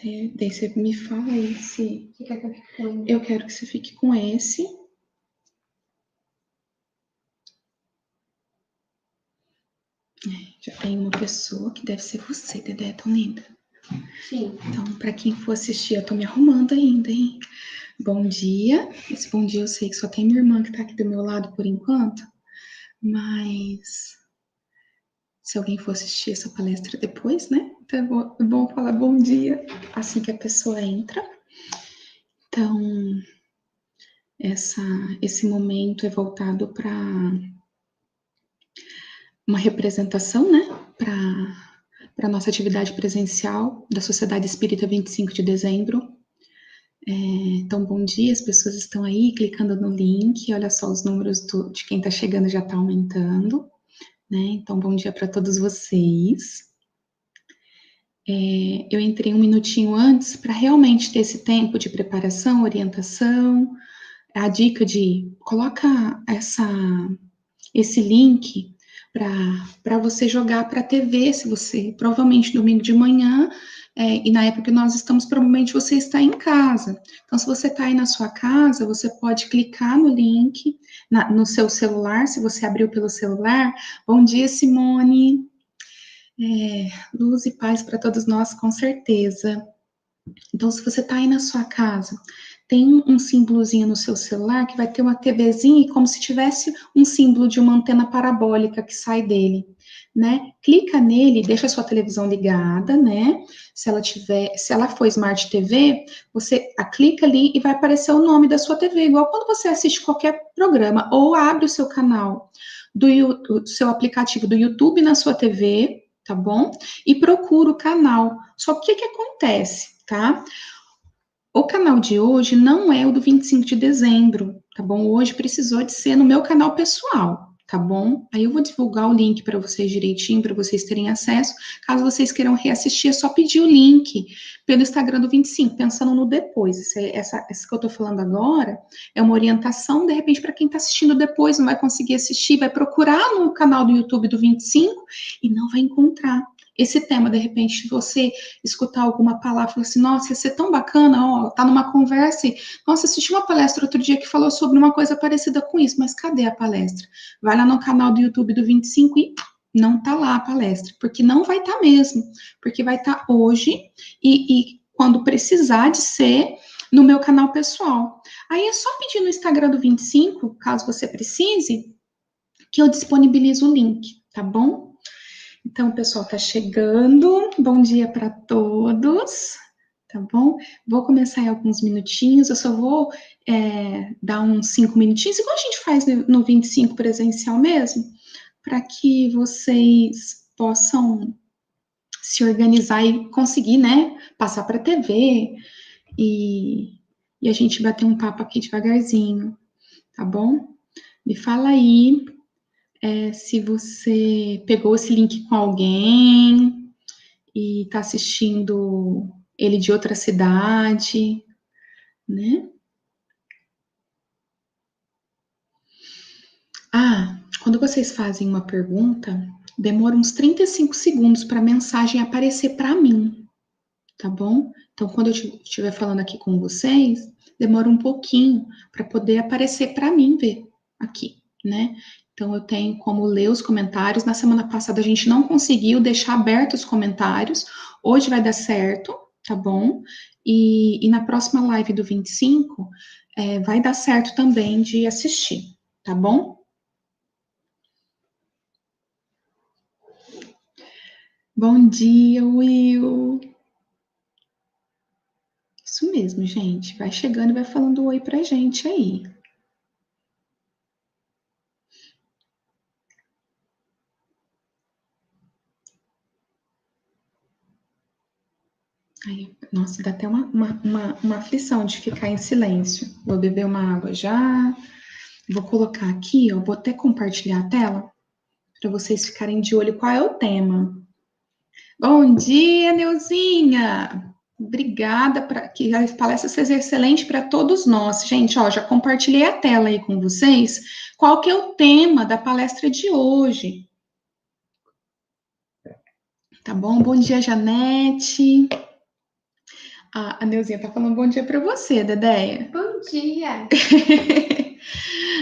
Daí você me fala aí se... Você quer que eu fique com... Eu quero que você fique com esse. Já tem uma pessoa que deve ser você, Dedé, tão linda. Sim. Então, para quem for assistir, eu tô me arrumando ainda, hein? Bom dia. Esse bom dia eu sei que só tem minha irmã que tá aqui do meu lado por enquanto, mas se alguém for assistir essa palestra depois, né? Então é bom falar bom dia assim que a pessoa entra. Então, esse momento é voltado para uma representação, né? Para a nossa atividade presencial da Sociedade Espírita 25 de dezembro. Então, bom dia, as pessoas estão aí clicando no link, olha só, os números de quem está chegando já está aumentando, né? Então, bom dia para todos vocês. Eu entrei um minutinho antes para realmente ter esse tempo de preparação, orientação, a dica de coloca esse link para você jogar para a TV, se você, provavelmente domingo de manhã, e na época que nós estamos, provavelmente você está em casa. Então, se você está aí na sua casa, você pode clicar no link no seu celular, se você abriu pelo celular. Bom dia, Simone. Luz e paz para todos nós, com certeza. Então, se você está aí na sua casa, tem um símbolozinho no seu celular que vai ter uma TVzinha, como se tivesse um símbolo de uma antena parabólica que sai dele, né? Clica nele, deixa a sua televisão ligada, né? Se ela for Smart TV, você clica ali e vai aparecer o nome da sua TV, igual quando você assiste qualquer programa, ou abre o seu canal do seu aplicativo do YouTube na sua TV, tá bom? E procura o canal. Só que o que acontece, tá? O canal de hoje não é o do 25 de dezembro, tá bom? Hoje precisou de ser no meu canal pessoal, tá bom? Aí eu vou divulgar o link para vocês direitinho, para vocês terem acesso. Caso vocês queiram reassistir, é só pedir o link pelo Instagram do 25, pensando no depois. Essa que eu tô falando agora é uma orientação, de repente, para quem tá assistindo depois, não vai conseguir assistir, vai procurar no canal do YouTube do 25 e não vai encontrar esse tema. De repente, se você escutar alguma palavra, falar assim, nossa, ia ser tão bacana, ó, tá numa conversa e, nossa, assisti uma palestra outro dia que falou sobre uma coisa parecida com isso, mas cadê a palestra? Vai lá no canal do YouTube do 25 e não tá lá a palestra, porque não vai estar mesmo, porque vai estar hoje e quando precisar de ser no meu canal pessoal. Aí é só pedir no Instagram do 25, caso você precise, que eu disponibilizo o link, tá bom? Então, o pessoal está chegando. Bom dia para todos, tá bom? Vou começar em alguns minutinhos. Eu só vou dar uns 5 minutinhos, igual a gente faz no 25 presencial mesmo, para que vocês possam se organizar e conseguir, né, passar para a TV e a gente bater um papo aqui devagarzinho, tá bom? Me fala aí se você pegou esse link com alguém e está assistindo ele de outra cidade, né? Quando vocês fazem uma pergunta, demora uns 35 segundos para a mensagem aparecer para mim, tá bom? Então, quando eu estiver falando aqui com vocês, demora um pouquinho para poder aparecer para mim ver aqui, né? Então, eu tenho como ler os comentários. Na semana passada, a gente não conseguiu deixar abertos os comentários. Hoje vai dar certo, tá bom? E na próxima live do 25, vai dar certo também de assistir, tá bom? Bom dia, Will. Isso mesmo, gente. Vai chegando e vai falando oi pra gente aí. Ai, nossa, dá até uma aflição de ficar em silêncio. Vou beber uma água já. Vou colocar aqui, ó, vou até compartilhar a tela para vocês ficarem de olho qual é o tema. Bom dia, Neuzinha! Obrigada, que a palestra seja excelente para todos nós. Gente, ó, já compartilhei a tela aí com vocês. Qual que é o tema da palestra de hoje? Tá bom? Bom dia, Janete. A Neuzinha tá falando bom dia para você, Dedéia. Bom dia.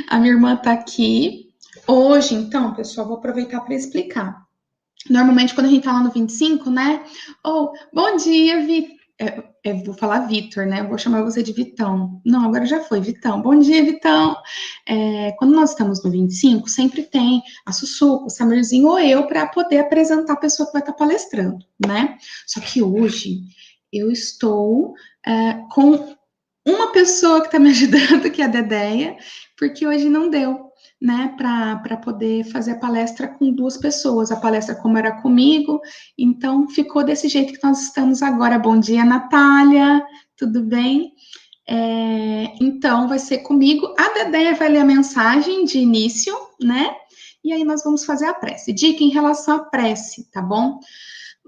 A minha irmã tá aqui. Hoje, então, pessoal, vou aproveitar para explicar. Normalmente, quando a gente tá lá no 25, né? Bom dia, Vitor. Vou falar Vitor, né? Vou chamar você de Vitão. Não, agora já foi, Vitão. Bom dia, Vitão. Quando nós estamos no 25, sempre tem a Sussuco, o Samirzinho ou eu para poder apresentar a pessoa que vai estar palestrando, né? Só que hoje eu estou com uma pessoa que está me ajudando, que é a Dedéia, porque hoje não deu, né, para poder fazer a palestra com duas pessoas. A palestra, como era comigo, então ficou desse jeito que nós estamos agora. Bom dia, Natália, tudo bem? Então, vai ser comigo. A Dedéia vai ler a mensagem de início, né? E aí nós vamos fazer a prece. Dica em relação à prece, tá bom?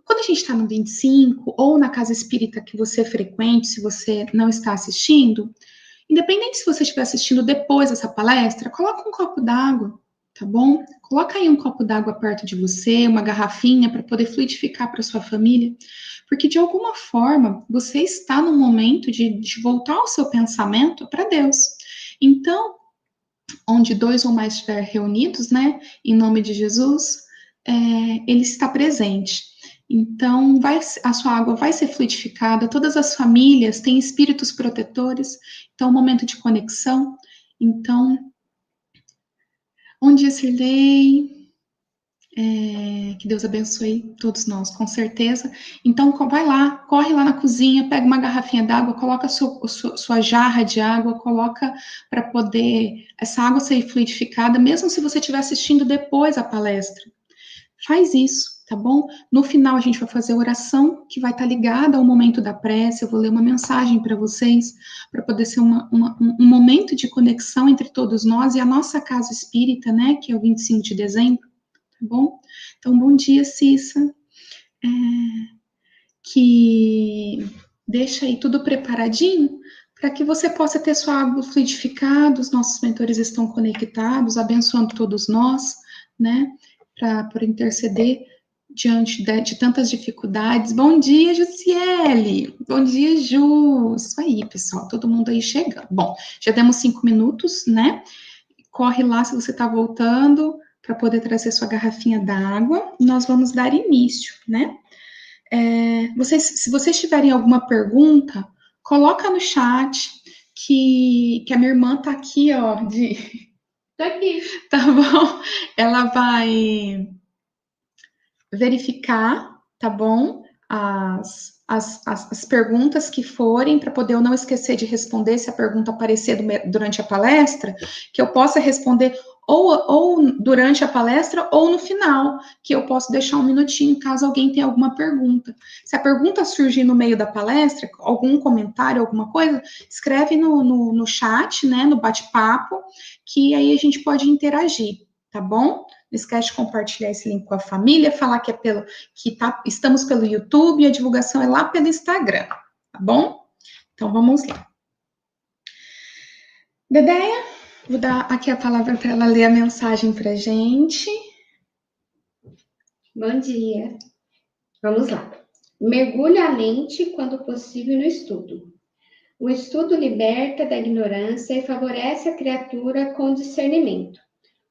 Quando a gente está no 25 ou na casa espírita que você frequente, se você não está assistindo, independente se você estiver assistindo depois dessa palestra, coloca um copo d'água, tá bom? Coloca aí um copo d'água perto de você, uma garrafinha para poder fluidificar para sua família, porque de alguma forma você está no momento de voltar o seu pensamento para Deus. Então, onde dois ou mais estiver reunidos, né, em nome de Jesus, ele está presente. Então, a sua água vai ser fluidificada, todas as famílias têm espíritos protetores, então, momento de conexão. Então, bom dia, Sirlei. Que Deus abençoe todos nós, com certeza. Então, vai lá, corre lá na cozinha, pega uma garrafinha d'água, coloca sua jarra de água, coloca para poder essa água ser fluidificada, mesmo se você estiver assistindo depois a palestra. Faz isso, tá bom? No final, a gente vai fazer a oração, que vai estar ligada ao momento da prece. Eu vou ler uma mensagem para vocês, para poder ser um momento de conexão entre todos nós e a nossa casa espírita, né, que é o 25 de dezembro. Tá bom? Então, bom dia, Cissa. Que deixa aí tudo preparadinho para que você possa ter sua água fluidificada. Os nossos mentores estão conectados, abençoando todos nós, né? Para interceder diante de tantas dificuldades. Bom dia, Jussiele. Bom dia, Ju. Isso aí, pessoal. Todo mundo aí chegando. Bom, já demos 5 minutos, né? Corre lá se você está voltando para poder trazer sua garrafinha d'água. Nós vamos dar início, né? Se vocês tiverem alguma pergunta, coloca no chat que a minha irmã tá aqui, ó. Tô aqui. Tá bom? Ela vai verificar, tá bom? As perguntas que forem, para poder eu não esquecer de responder se a pergunta aparecer durante a palestra, que eu possa responder ou durante a palestra ou no final, que eu posso deixar um minutinho caso alguém tenha alguma pergunta. Se a pergunta surgir no meio da palestra, algum comentário, alguma coisa, escreve no chat, né, no bate-papo, que aí a gente pode interagir, tá bom? Não esquece de compartilhar esse link com a família, falar que estamos pelo YouTube e a divulgação é lá pelo Instagram, tá bom? Então vamos lá. Dedéia, vou dar aqui a palavra para ela ler a mensagem para gente. Bom dia. Vamos lá. Mergulhe a mente quando possível no estudo. O estudo liberta da ignorância e favorece a criatura com discernimento.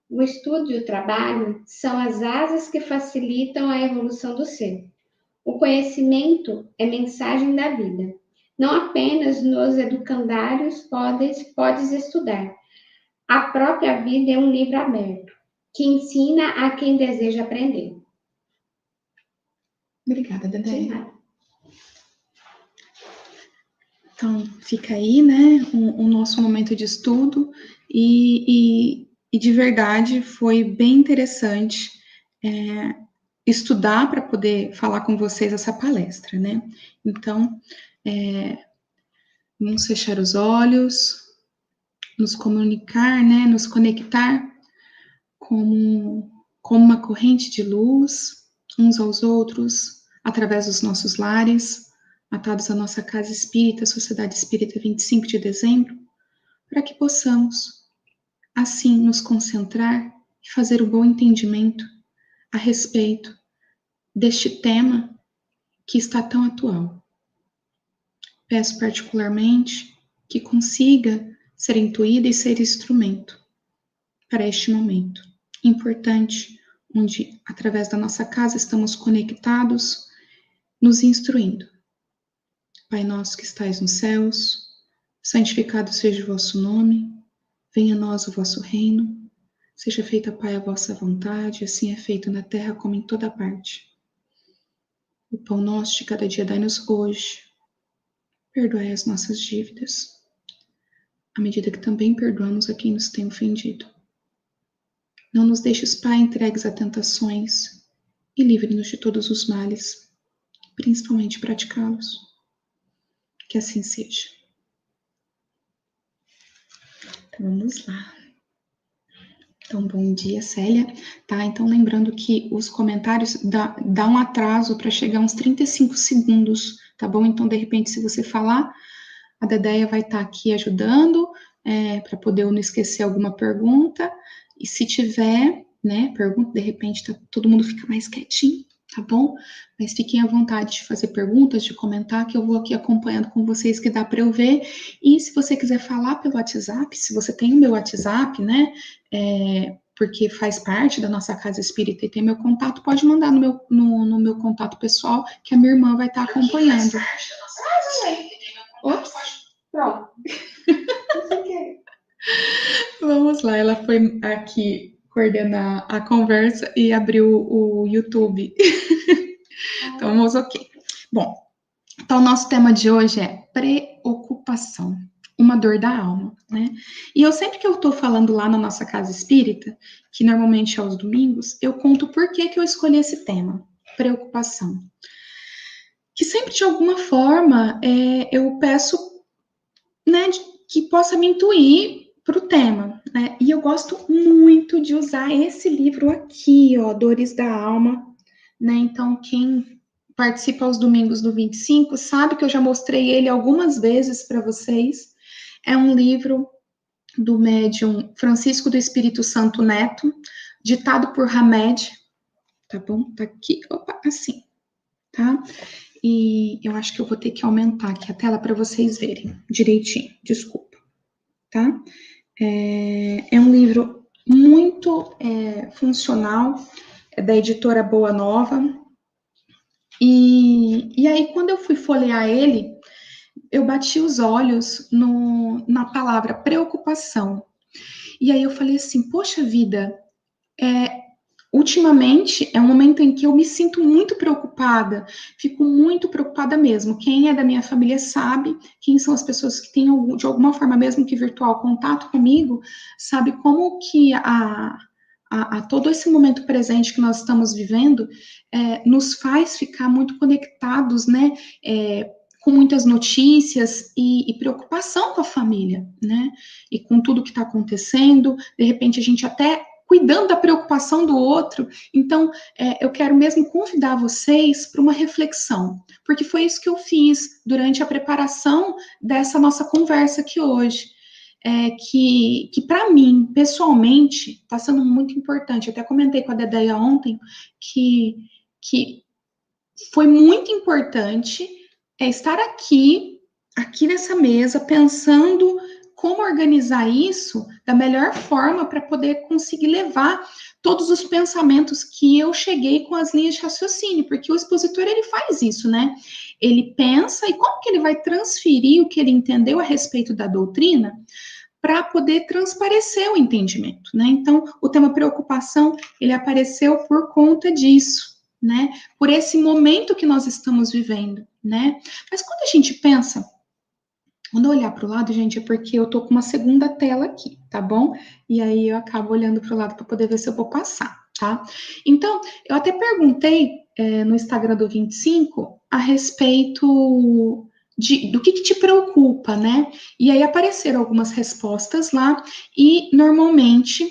O estudo e o trabalho são as asas que facilitam a evolução do ser. O conhecimento é mensagem da vida. Não apenas nos educandários podes estudar. A própria vida é um livro aberto, que ensina a quem deseja aprender. Obrigada, Dedéia. Então, fica aí, né, o nosso momento de estudo e de verdade foi bem interessante estudar para poder falar com vocês essa palestra, né? Então, vamos fechar os olhos, nos comunicar, né, nos conectar como uma corrente de luz, uns aos outros, através dos nossos lares, atados à nossa casa espírita, Sociedade Espírita 25 de dezembro, para que possamos, assim, nos concentrar e fazer o bom entendimento a respeito deste tema que está tão atual. peço particularmente que consiga ser intuída e ser instrumento para este momento importante, onde, através da nossa casa, estamos conectados, nos instruindo. Pai nosso que estais nos céus, santificado seja o vosso nome, venha a nós o vosso reino, seja feita, Pai, a vossa vontade, assim é feito na terra como em toda parte. O pão nosso de cada dia dai-nos hoje, perdoai as nossas dívidas, à medida que também perdoamos a quem nos tem ofendido. Não nos deixes, Pai, entregues a tentações e livre-nos de todos os males, principalmente praticá-los. Que assim seja. Então, vamos lá. Então, bom dia, Célia. Tá, então lembrando que os comentários dá um atraso para chegar uns 35 segundos, tá bom? Então, de repente, se você falar, a Dedéia vai estar aqui ajudando, para poder eu não esquecer alguma pergunta. E se tiver, né, pergunta, de repente todo mundo fica mais quietinho, tá bom? Mas fiquem à vontade de fazer perguntas, de comentar, que eu vou aqui acompanhando com vocês, que dá para eu ver. E se você quiser falar pelo WhatsApp, se você tem o meu WhatsApp, né, porque faz parte da nossa casa espírita e tem meu contato, pode mandar no meu contato pessoal, que a minha irmã vai estar acompanhando. Ops, pronto. Vamos lá, ela foi aqui coordenar a conversa e abriu o YouTube. Então, vamos ok. Bom, então o nosso tema de hoje é preocupação, uma dor da alma, né? E eu sempre que eu tô falando lá na nossa casa espírita, que normalmente é aos domingos, eu conto por que eu escolhi esse tema, preocupação. Que sempre de alguma forma eu peço, né, que possa me intuir para o tema, né? E eu gosto muito de usar esse livro aqui, ó, Dores da Alma, né? Então, quem participa aos domingos do 25 sabe que eu já mostrei ele algumas vezes para vocês. É um livro do médium Francisco do Espírito Santo Neto, ditado por Hamed, tá bom? Tá aqui, opa, assim, tá? E eu acho que eu vou ter que aumentar aqui a tela para vocês verem direitinho, desculpa, tá? É um livro muito funcional, é da editora Boa Nova. E aí, quando eu fui folhear ele, eu bati os olhos na palavra preocupação. E aí eu falei assim, poxa vida, ultimamente é um momento em que eu me sinto muito preocupada, fico muito preocupada mesmo. Quem é da minha família sabe, quem são as pessoas que têm de alguma forma, mesmo que virtual, contato comigo, sabe como que a todo esse momento presente que nós estamos vivendo nos faz ficar muito conectados, né? Com muitas notícias e preocupação com a família, né? E com tudo que está acontecendo, de repente a gente até cuidando da preocupação do outro. Então, eu quero mesmo convidar vocês para uma reflexão, porque foi isso que eu fiz durante a preparação dessa nossa conversa aqui hoje. Que para mim, pessoalmente, está sendo muito importante. Eu até comentei com a Dedéia ontem que foi muito importante estar aqui nessa mesa, pensando como organizar isso da melhor forma para poder conseguir levar todos os pensamentos que eu cheguei com as linhas de raciocínio, porque o expositor, ele faz isso, né? Ele pensa e como que ele vai transferir o que ele entendeu a respeito da doutrina para poder transparecer o entendimento, né? Então, o tema preocupação, ele apareceu por conta disso, né? Por esse momento que nós estamos vivendo, né? Mas quando a gente pensa, quando eu olhar para o lado, gente, é porque eu tô com uma segunda tela aqui, tá bom? E aí eu acabo olhando para o lado para poder ver se eu vou passar, tá? Então, eu até perguntei no Instagram do 25 a respeito do que te preocupa, né? E aí apareceram algumas respostas lá, e normalmente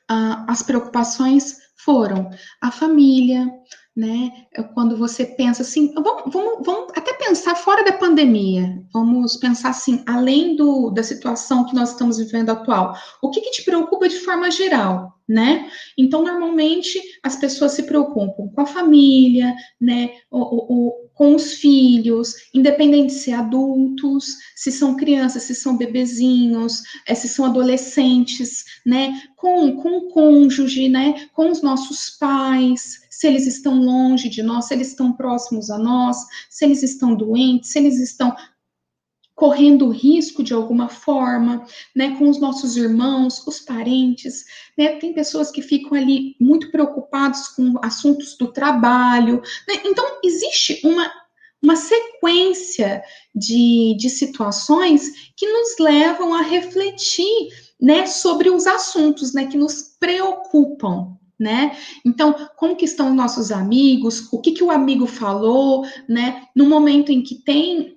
as preocupações foram a família, né? Quando você pensa assim, vamos até pensar fora da pandemia, vamos pensar assim, além da situação que nós estamos vivendo atual, o que te preocupa de forma geral, né? Então, normalmente, as pessoas se preocupam com a família, né? com os filhos, independente de ser adultos, se são crianças, se são bebezinhos, se são adolescentes, né? Com o cônjuge, né? Com os nossos pais, se eles estão longe de nós, se eles estão próximos a nós, se eles estão doentes, se eles estão correndo risco de alguma forma, né, com os nossos irmãos, os parentes, né, tem pessoas que ficam ali muito preocupados com assuntos do trabalho, né, então existe uma sequência de situações que nos levam a refletir, né, sobre os assuntos, né, que nos preocupam, né? Então, como que estão os nossos amigos? O que o amigo falou, né? No momento em que tem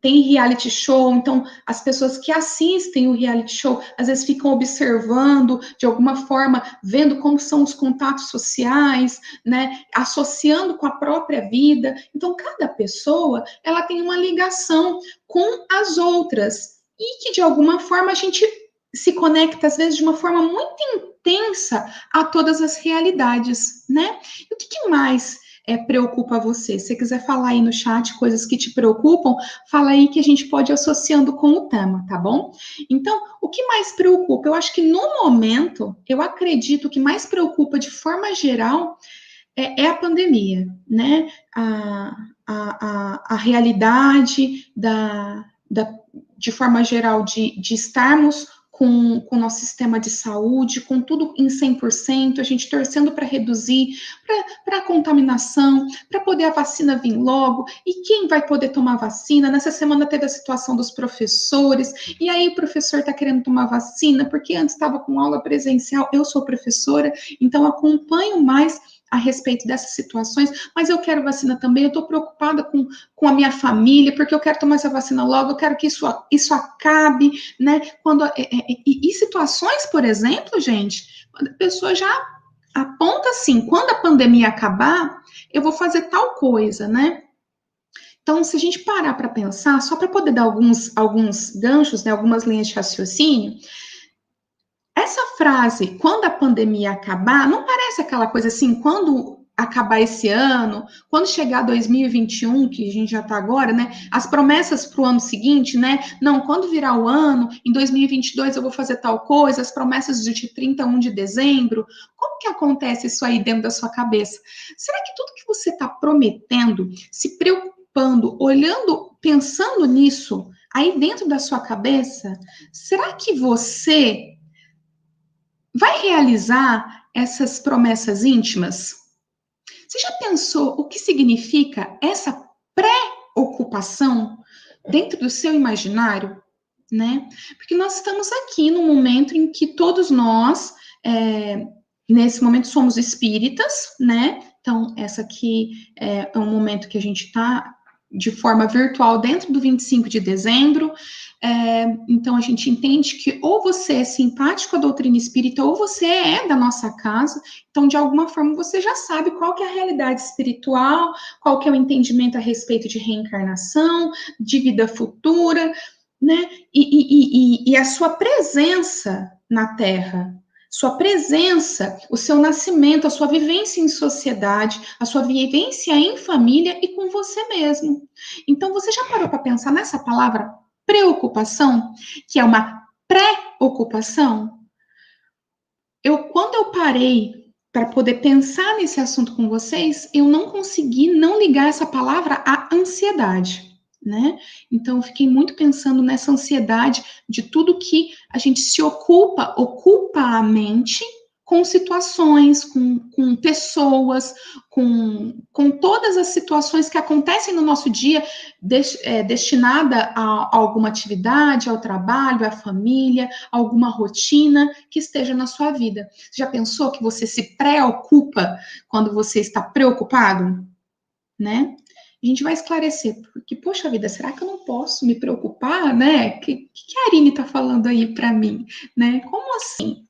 reality show, então as pessoas que assistem o reality show às vezes ficam observando de alguma forma, vendo como são os contatos sociais, né? Associando com a própria vida. Então, cada pessoa ela tem uma ligação com as outras e que de alguma forma a gente se conecta às vezes de uma forma muito intensa a todas as realidades, né? E o que mais preocupa você? Se você quiser falar aí no chat coisas que te preocupam, fala aí que a gente pode ir associando com o tema, tá bom? Então, o que mais preocupa? Eu acho que no momento, eu acredito que mais preocupa de forma geral é a pandemia, né? A realidade de forma geral de estarmos com o nosso sistema de saúde, com tudo em 100%, a gente torcendo para reduzir, para a contaminação, para poder a vacina vir logo, e quem vai poder tomar vacina? Nessa semana teve a situação dos professores, e aí o professor está querendo tomar vacina, porque antes estava com aula presencial, eu sou professora, então acompanho mais a respeito dessas situações, mas eu quero vacina também, eu estou preocupada com a minha família, porque eu quero tomar essa vacina logo, eu quero que isso acabe, né? E situações, por exemplo, gente, quando a pessoa já aponta assim, quando a pandemia acabar, eu vou fazer tal coisa, né? Então, se a gente parar para pensar, só para poder dar alguns ganchos, né, algumas linhas de raciocínio, essa frase, quando a pandemia acabar, não parece aquela coisa assim, quando acabar esse ano, quando chegar 2021, que a gente já está agora, né? As promessas para o ano seguinte, né? Não, quando virar o ano, em 2022 eu vou fazer tal coisa, as promessas de 31 de dezembro. Como que acontece isso aí dentro da sua cabeça? Será que tudo que você está prometendo, se preocupando, olhando, pensando nisso, aí dentro da sua cabeça, será que você vai realizar essas promessas íntimas? Você já pensou o que significa essa pré-ocupação dentro do seu imaginário, né? Porque nós estamos aqui num momento em que todos nós, nesse momento, somos espíritas, né? Então, essa aqui é um momento que a gente está de forma virtual dentro do 25 de dezembro. Então, a gente entende que ou você é simpático à doutrina espírita ou você é da nossa casa. Então, de alguma forma, você já sabe qual que é a realidade espiritual, qual que é o entendimento a respeito de reencarnação, de vida futura, né? E a sua presença na Terra, sua presença, o seu nascimento, a sua vivência em sociedade, a sua vivência em família e com você mesmo. Então, você já parou para pensar nessa palavra preocupação, que é uma pré-ocupação? Quando eu parei para poder pensar nesse assunto com vocês, eu não consegui não ligar essa palavra à ansiedade, né? Então, eu fiquei muito pensando nessa ansiedade de tudo que a gente se ocupa a mente com situações, com pessoas, com todas as situações que acontecem no nosso dia, destinada a alguma atividade, ao trabalho, à família, alguma rotina que esteja na sua vida. Você já pensou que você se preocupa quando você está preocupado? Né? A gente vai esclarecer, porque, poxa vida, será que eu não posso me preocupar, né? O que a Arine está falando aí para mim, né? Como assim?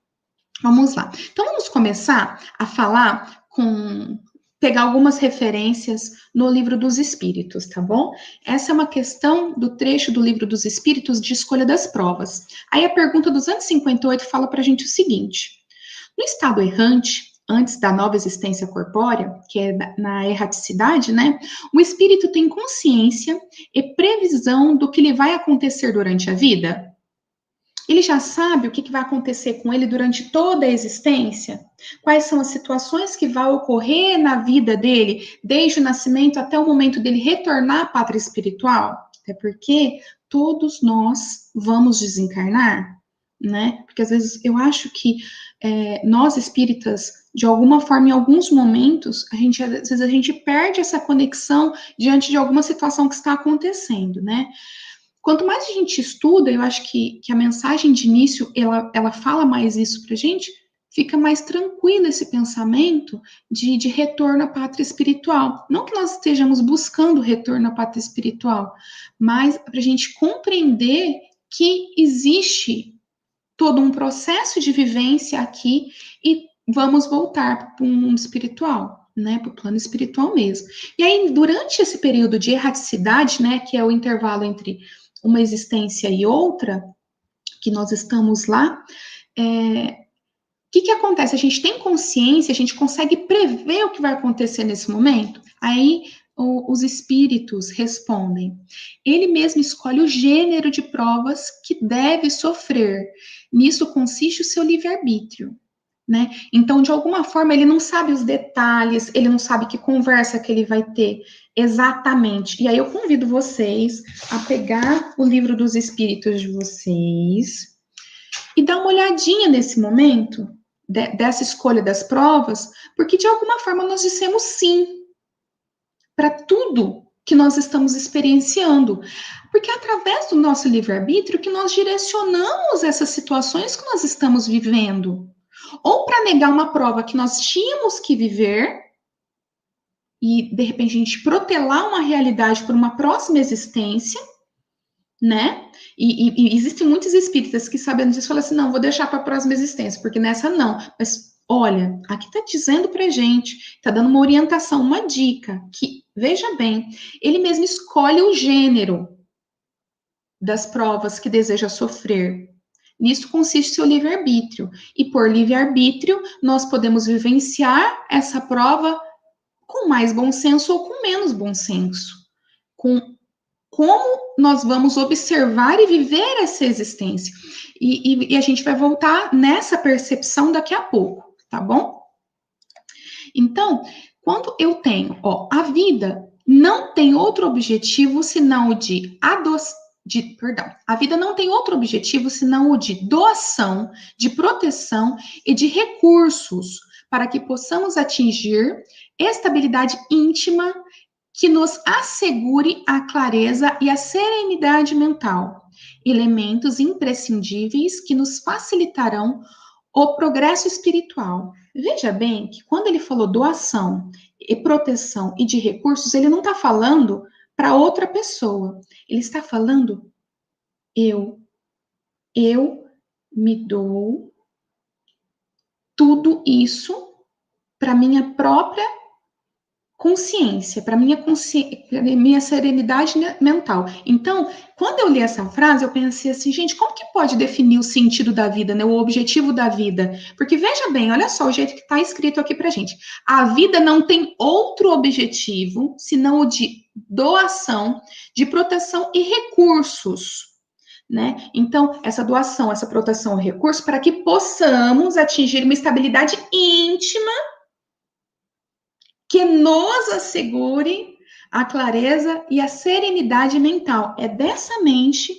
Vamos lá. Então, vamos começar a falar pegar algumas referências no Livro dos Espíritos, tá bom? Essa é uma questão do trecho do Livro dos Espíritos de Escolha das Provas. Aí a pergunta 258 fala para a gente o seguinte: no estado errante, antes da nova existência corpórea, que é na erraticidade, né? O espírito tem consciência e previsão do que lhe vai acontecer durante a vida? Ele já sabe o que vai acontecer com ele durante toda a existência? Quais são as situações que vão ocorrer na vida dele, desde o nascimento até o momento dele retornar à pátria espiritual? Até porque todos nós vamos desencarnar, né? Porque às vezes eu acho que nós espíritas, de alguma forma, em alguns momentos, às vezes a gente perde essa conexão diante de alguma situação que está acontecendo, né? Quanto mais a gente estuda, eu acho que a mensagem de início, ela fala mais isso pra gente, fica mais tranquilo esse pensamento de retorno à pátria espiritual. Não que nós estejamos buscando retorno à pátria espiritual, mas para a gente compreender que existe todo um processo de vivência aqui e vamos voltar para o mundo espiritual, né, para o plano espiritual mesmo. E aí, durante esse período de erraticidade, né, que é o intervalo entre uma existência e outra, que nós estamos lá, que acontece? A gente tem consciência, a gente consegue prever o que vai acontecer nesse momento? Aí os espíritos respondem. Ele mesmo escolhe o gênero de provas que deve sofrer. Nisso consiste o seu livre-arbítrio. Né? Então, de alguma forma, ele não sabe os detalhes, ele não sabe que conversa que ele vai ter exatamente. E aí eu convido vocês a pegar o livro dos espíritos de vocês e dar uma olhadinha nesse momento dessa escolha das provas, porque de alguma forma nós dissemos sim para tudo que nós estamos experienciando. Porque é através do nosso livre-arbítrio que nós direcionamos essas situações que nós estamos vivendo. Ou para negar uma prova que nós tínhamos que viver e, de repente, a gente protelar uma realidade por uma próxima existência, né? E existem muitos espíritas que, sabendo disso, falam assim, não, vou deixar para a próxima existência, porque nessa não. Mas, olha, aqui está dizendo para gente, está dando uma orientação, uma dica, que, veja bem, ele mesmo escolhe o gênero das provas que deseja sofrer. Nisso consiste seu livre-arbítrio. E por livre-arbítrio, nós podemos vivenciar essa prova com mais bom senso ou com menos bom senso. Com como nós vamos observar e viver essa existência. E a gente vai voltar nessa percepção daqui a pouco, tá bom? Então, quando eu tenho, a vida não tem outro objetivo senão o de a vida não tem outro objetivo senão o de doação, de proteção e de recursos para que possamos atingir estabilidade íntima que nos assegure a clareza e a serenidade mental, elementos imprescindíveis que nos facilitarão o progresso espiritual. Veja bem que quando ele falou doação e proteção e de recursos, ele não está falando para outra pessoa. Ele está falando eu me dou tudo isso para minha própria consciência, para minha serenidade mental. Então, quando eu li essa frase, eu pensei assim, gente, como que pode definir o sentido da vida, né, o objetivo da vida? Porque veja bem, olha só o jeito que está escrito aqui para gente. A vida não tem outro objetivo senão o de doação, de proteção e recursos. Né? Então, essa doação, essa proteção e recursos para que possamos atingir uma estabilidade íntima que nos assegure a clareza e a serenidade mental. É dessa mente,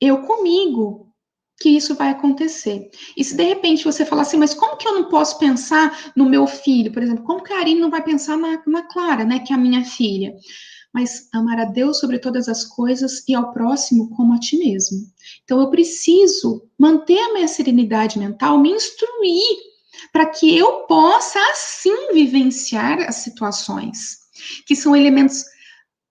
eu comigo, que isso vai acontecer. E se de repente você falar assim, mas como que eu não posso pensar no meu filho, por exemplo? Como que a Arine não vai pensar na Clara, né, que é a minha filha? Mas amar a Deus sobre todas as coisas e ao próximo como a ti mesmo. Então eu preciso manter a minha serenidade mental, me instruir para que eu possa, assim, vivenciar as situações, que são elementos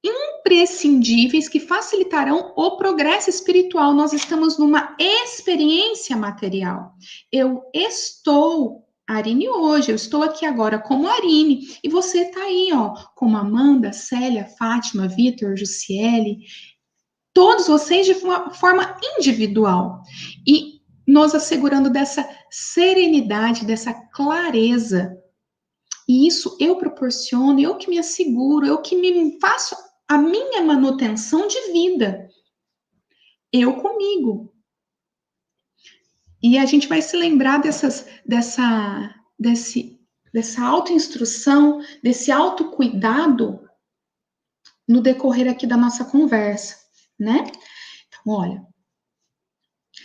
imprescindíveis que facilitarão o progresso espiritual. Nós estamos numa experiência material. Eu estou, Arine, hoje, eu estou aqui agora como Arine, e você está aí, como Amanda, Célia, Fátima, Vitor, Jussiele, todos vocês de uma forma individual. E nos assegurando dessa serenidade, dessa clareza E isso eu proporciono, eu que me asseguro, eu que me faço a minha manutenção de vida. Eu comigo. E a gente vai se lembrar dessa autoinstrução, desse autocuidado no decorrer aqui da nossa conversa, né? Então, olha,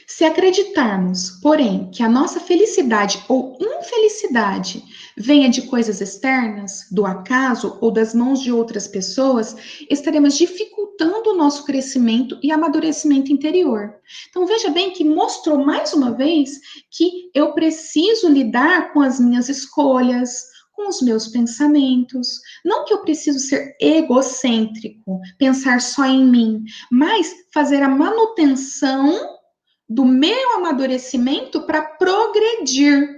se acreditarmos, porém, que a nossa felicidade ou infelicidade venha de coisas externas, do acaso ou das mãos de outras pessoas, estaremos dificultando o nosso crescimento e amadurecimento interior. Então, veja bem que mostrou mais uma vez que eu preciso lidar com as minhas escolhas, com os meus pensamentos. Não que eu preciso ser egocêntrico, pensar só em mim, mas fazer a manutenção do meu amadurecimento para progredir.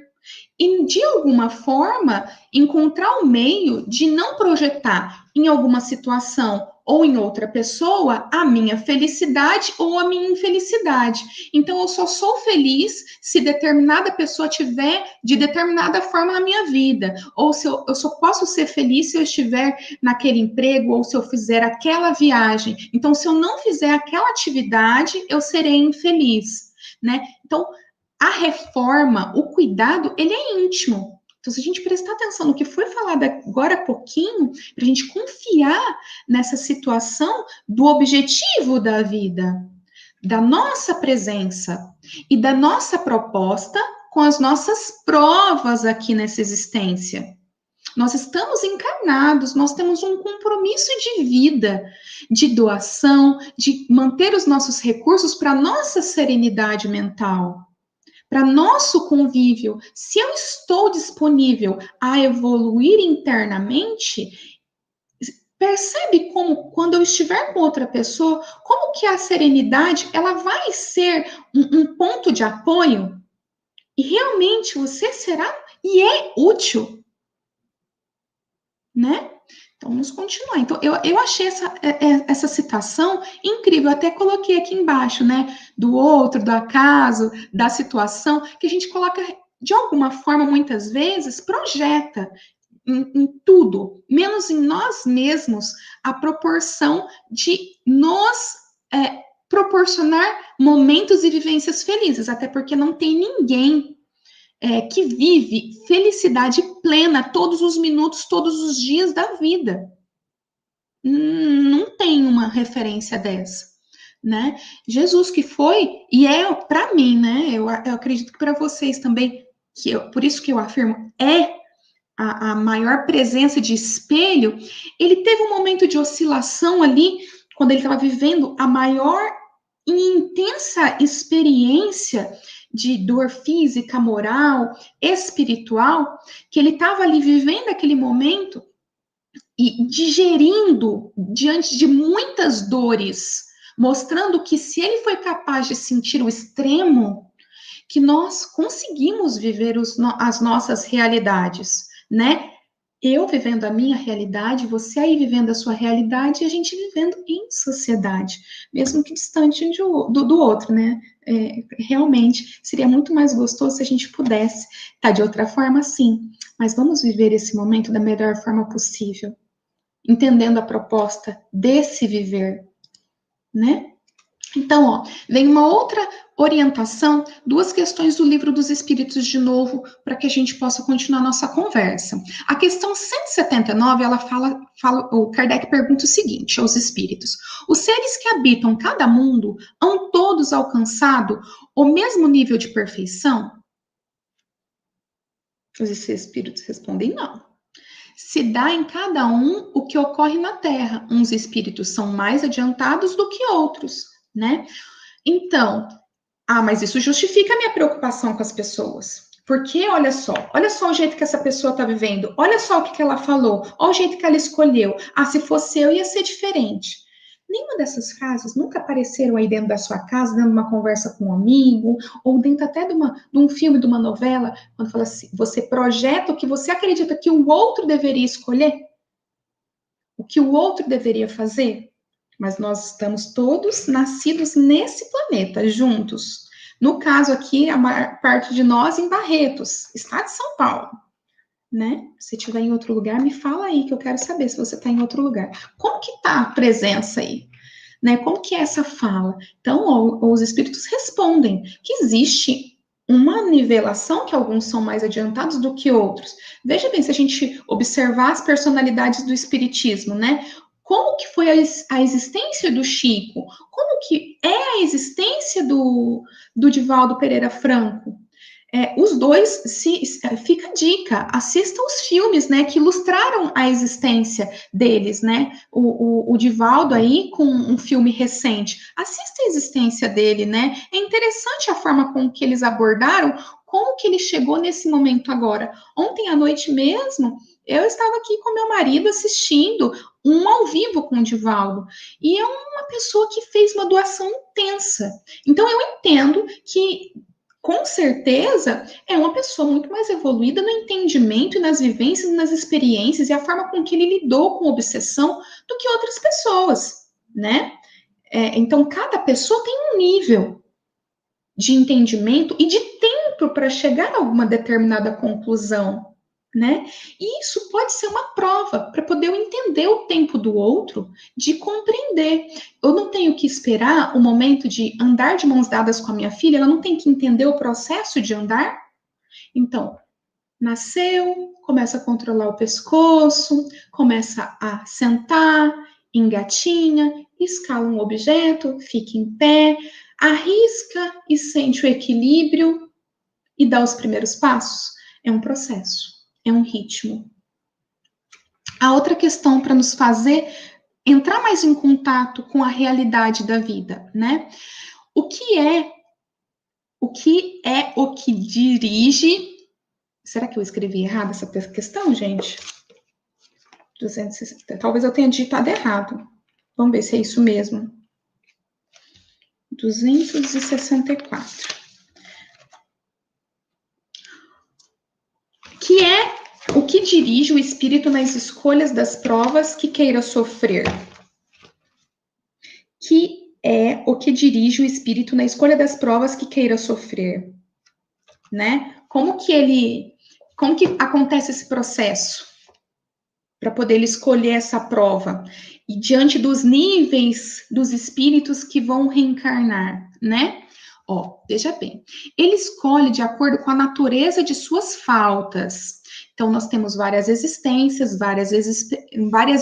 E, de alguma forma, encontrar o meio de não projetar em alguma situação ou em outra pessoa a minha felicidade ou a minha infelicidade. Então, eu só sou feliz se determinada pessoa tiver de determinada forma na minha vida. Ou se eu só posso ser feliz se eu estiver naquele emprego ou se eu fizer aquela viagem. Então, se eu não fizer aquela atividade, eu serei infeliz, né? Então, a reforma, o cuidado, ele é íntimo. Então, se a gente prestar atenção no que foi falado agora há pouquinho, para a gente confiar nessa situação do objetivo da vida, da nossa presença e da nossa proposta com as nossas provas aqui nessa existência. Nós estamos encarnados, nós temos um compromisso de vida, de doação, de manter os nossos recursos para nossa serenidade mental, para nosso convívio. Se eu estou disponível a evoluir internamente, percebe como, quando eu estiver com outra pessoa, como que a serenidade, ela vai ser um ponto de apoio, e realmente você será, e é útil, né? Então, vamos continuar. Então, eu achei essa citação incrível. Eu até coloquei aqui embaixo, né? Do outro, do acaso, da situação, que a gente coloca, de alguma forma, muitas vezes, projeta em tudo, menos em nós mesmos, a proporção de nos proporcionar momentos e vivências felizes. Até porque não tem ninguém que vive felicidade plena todos os minutos, todos os dias da vida. Não tem uma referência dessa, né? Jesus que foi, e é para mim, né? Eu acredito que para vocês também, por isso que eu afirmo, é a maior presença de espelho. Ele teve um momento de oscilação ali, quando ele estava vivendo a maior e intensa experiência de dor física, moral, espiritual, que ele estava ali vivendo aquele momento e digerindo diante de muitas dores, mostrando que se ele foi capaz de sentir o extremo, que nós conseguimos viver as nossas realidades, né? Eu vivendo a minha realidade, você aí vivendo a sua realidade, e a gente vivendo em sociedade, mesmo que distante do outro, né? Realmente seria muito mais gostoso se a gente pudesse estar de outra forma, sim, mas vamos viver esse momento da melhor forma possível, entendendo a proposta desse viver, né? Então, ó, vem uma outra orientação, duas questões do Livro dos Espíritos de novo, para que a gente possa continuar nossa conversa. A questão 179, ela fala, o Kardec pergunta o seguinte aos espíritos: os seres que habitam cada mundo hão todos alcançado o mesmo nível de perfeição? Os espíritos respondem não. Se dá em cada um o que ocorre na Terra. Uns espíritos são mais adiantados do que outros, né? Então, mas isso justifica a minha preocupação com as pessoas. Porque, olha só o jeito que essa pessoa está vivendo, olha só o que ela falou, olha o jeito que ela escolheu. Se fosse eu, ia ser diferente. Nenhuma dessas frases nunca apareceram aí dentro da sua casa, dentro de uma conversa com um amigo, ou dentro até de um filme, de uma novela, quando fala assim, você projeta o que você acredita que o outro deveria escolher, o que o outro deveria fazer. Mas nós estamos todos nascidos nesse planeta, juntos. No caso aqui, a maior parte de nós em Barretos, estado de São Paulo. né? Se estiver em outro lugar, me fala aí, que eu quero saber se você está em outro lugar. Como que está a presença aí? Né? Como que é essa fala? Então, os espíritos respondem que existe uma nivelação, que alguns são mais adiantados do que outros. Veja bem, se a gente observar as personalidades do espiritismo, né? Como que foi a existência do Chico? Como que é a existência do Divaldo Pereira Franco? Os dois, fica a dica, assistam os filmes, né, que ilustraram a existência deles, né, o Divaldo aí com um filme recente, assista a existência dele, né, é interessante a forma com que eles abordaram, como que ele chegou nesse momento agora. Ontem à noite mesmo, eu estava aqui com meu marido assistindo um ao vivo com o Divaldo, e é uma pessoa que fez uma doação intensa, então eu entendo que com certeza é uma pessoa muito mais evoluída no entendimento e nas vivências, nas experiências e a forma com que ele lidou com obsessão do que outras pessoas, né? Então, cada pessoa tem um nível de entendimento e de tempo para chegar a alguma determinada conclusão, né? E isso pode ser uma prova para poder eu entender o tempo do outro, de compreender. Eu não tenho que esperar o momento de andar de mãos dadas com a minha filha, ela não tem que entender o processo de andar. Então, nasceu, começa a controlar o pescoço, começa a sentar, engatinha, escala um objeto, fica em pé, arrisca e sente o equilíbrio e dá os primeiros passos. É um processo, é um ritmo. A outra questão para nos fazer entrar mais em contato com a realidade da vida, né? O que é o que dirige? Será que eu escrevi errado essa questão, gente? 260. Talvez eu tenha digitado errado. Vamos ver se é isso mesmo. 264. Que é o que dirige o espírito nas escolhas das provas que queira sofrer. Que é o que dirige o espírito na escolha das provas que queira sofrer, né? Como que acontece esse processo para poder ele escolher essa prova e diante dos níveis dos espíritos que vão reencarnar, né? Ó, veja bem, ele escolhe de acordo com a natureza de suas faltas. Então, nós temos várias existências, várias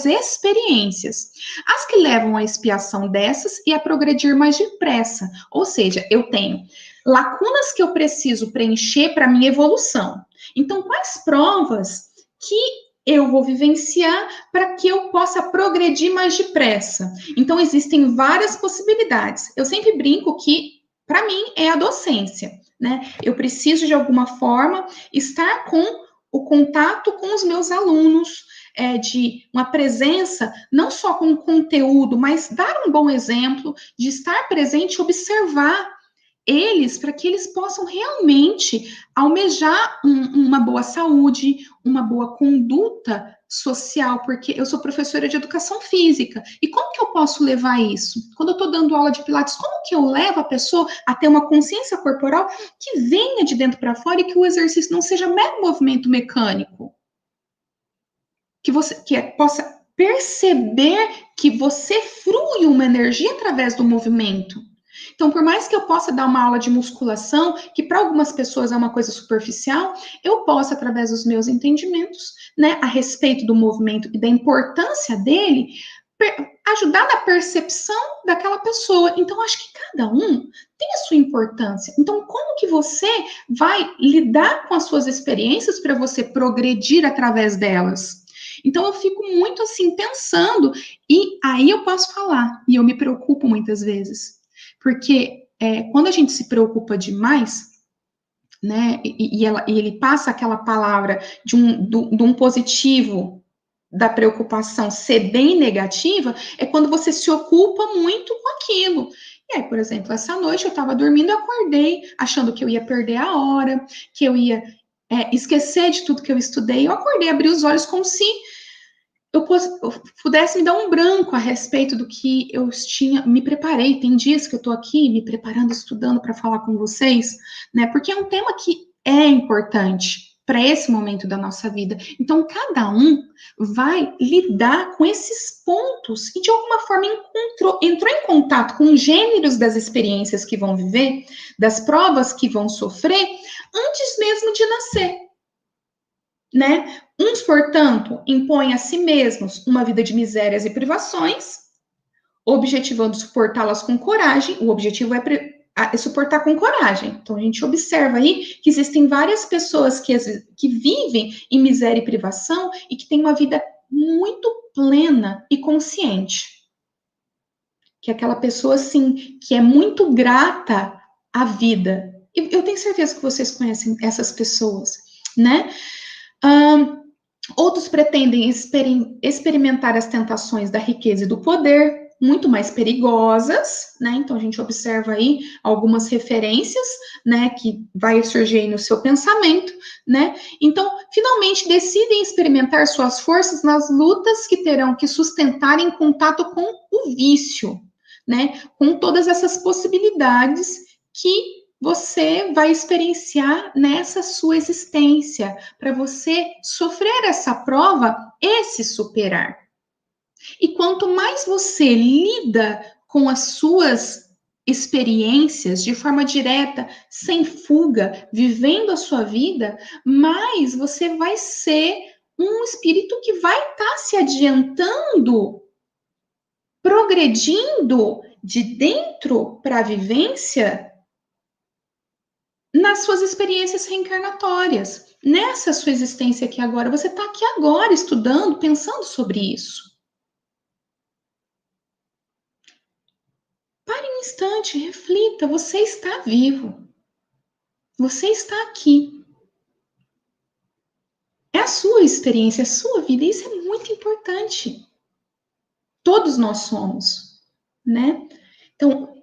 experiências. As que levam à expiação dessas e a progredir mais depressa. Ou seja, eu tenho lacunas que eu preciso preencher para minha evolução. Então, quais provas que eu vou vivenciar para que eu possa progredir mais depressa? Então, existem várias possibilidades. Eu sempre brinco que, para mim, é a docência, né? Eu preciso, de alguma forma, estar com o contato com os meus alunos, de uma presença, não só com o conteúdo, mas dar um bom exemplo, de estar presente e observar eles, para que eles possam realmente almejar uma boa saúde, uma boa conduta social, porque eu sou professora de educação física. E como que eu posso levar isso? Quando eu estou dando aula de Pilates, como que eu levo a pessoa a ter uma consciência corporal que venha de dentro para fora e que o exercício não seja mero movimento mecânico? Que você possa perceber que você flui uma energia através do movimento. Então, por mais que eu possa dar uma aula de musculação, que para algumas pessoas é uma coisa superficial, eu posso, através dos meus entendimentos, né, a respeito do movimento e da importância dele, ajudar na percepção daquela pessoa. Então, acho que cada um tem a sua importância. Então, como que você vai lidar com as suas experiências para você progredir através delas? Então, eu fico muito assim pensando, e aí eu posso falar, e eu me preocupo muitas vezes. Porque quando a gente se preocupa demais, né, e ele passa aquela palavra de um positivo da preocupação ser bem negativa, é quando você se ocupa muito com aquilo. E aí, por exemplo, essa noite eu estava dormindo e acordei achando que eu ia perder a hora, que eu ia esquecer de tudo que eu estudei. Eu acordei, abri os olhos como se eu pudesse me dar um branco a respeito do que eu tinha, me preparei. Tem dias que eu estou aqui me preparando, estudando para falar com vocês, né? Porque é um tema que é importante, para esse momento da nossa vida. Então, cada um vai lidar com esses pontos e, de alguma forma, entrou em contato com os gêneros das experiências que vão viver, das provas que vão sofrer, antes mesmo de nascer, né? Uns, portanto, impõem a si mesmos uma vida de misérias e privações, objetivando suportá-las com coragem. O objetivo é suportar com coragem. Então, a gente observa aí que existem várias pessoas que vivem em miséria e privação e que têm uma vida muito plena e consciente. Que é aquela pessoa, assim, que é muito grata à vida. E eu tenho certeza que vocês conhecem essas pessoas, né? Outros pretendem experimentar as tentações da riqueza e do poder, muito mais perigosas, né? Então a gente observa aí algumas referências, né, que vai surgir aí no seu pensamento, né? Então, finalmente decidem experimentar suas forças nas lutas que terão que sustentar em contato com o vício, né? Com todas essas possibilidades que você vai experienciar nessa sua existência, para você sofrer essa prova e se superar. E quanto mais você lida com as suas experiências de forma direta, sem fuga, vivendo a sua vida, mais você vai ser um espírito que vai estar se adiantando, progredindo de dentro para a vivência nas suas experiências reencarnatórias. Nessa sua existência aqui agora, você está aqui agora estudando, pensando sobre isso. Pare um instante, reflita, você está vivo. Você está aqui. É a sua experiência, é a sua vida, e isso é muito importante. Todos nós somos, né? Então,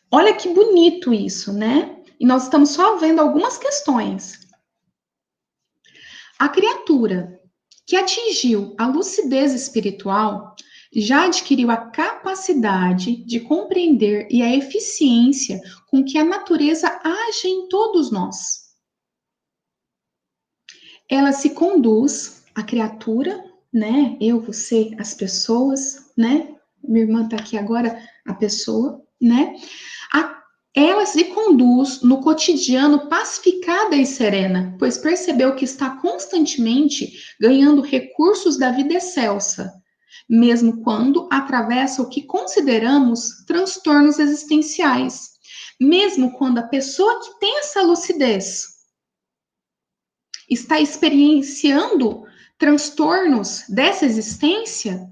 olha que bonito isso, né? E nós estamos só vendo algumas questões. A criatura que atingiu a lucidez espiritual já adquiriu a capacidade de compreender e a eficiência com que a natureza age em todos nós. Ela se conduz, a criatura, né? Eu, você, as pessoas, né? Minha irmã está aqui agora, a pessoa, né? Ela se conduz no cotidiano pacificada e serena, pois percebeu que está constantemente ganhando recursos da vida excelsa, mesmo quando atravessa o que consideramos transtornos existenciais. Mesmo quando a pessoa que tem essa lucidez está experienciando transtornos dessa existência,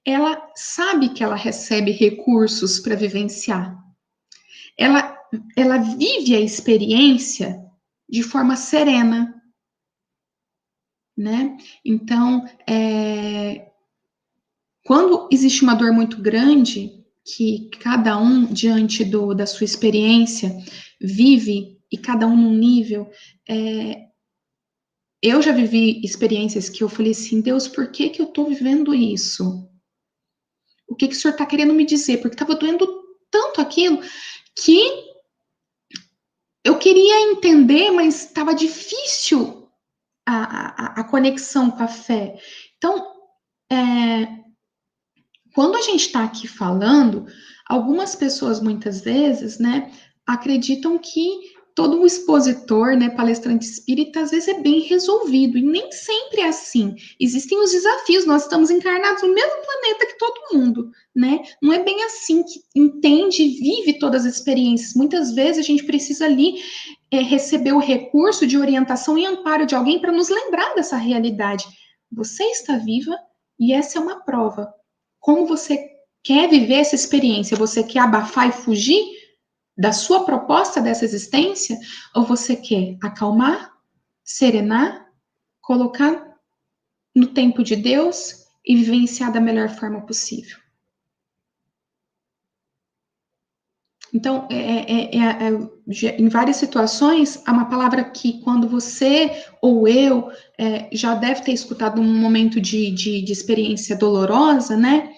ela sabe que ela recebe recursos para vivenciar. Ela vive a experiência de forma serena, né? Então, quando existe uma dor muito grande, que cada um, diante da sua experiência, vive, e cada um num nível, eu já vivi experiências que eu falei assim, Deus, por que eu tô vivendo isso? O que o Senhor tá querendo me dizer? Porque tava doendo tanto aquilo, que eu queria entender, mas estava difícil a conexão com a fé. Então, quando a gente está aqui falando, algumas pessoas muitas vezes, né, acreditam que todo o expositor, né, palestrante espírita, às vezes é bem resolvido, e nem sempre é assim. Existem os desafios, nós estamos encarnados no mesmo planeta que todo mundo, né? Não é bem assim que entende e vive todas as experiências. Muitas vezes a gente precisa ali receber o recurso de orientação e amparo de alguém para nos lembrar dessa realidade. Você está viva e essa é uma prova. Como você quer viver essa experiência? Você quer abafar e fugir da sua proposta dessa existência? Ou você quer acalmar, serenar, colocar no tempo de Deus e vivenciar da melhor forma possível? Então, em várias situações, há uma palavra que quando você ou eu já deve ter escutado num momento de experiência dolorosa, né?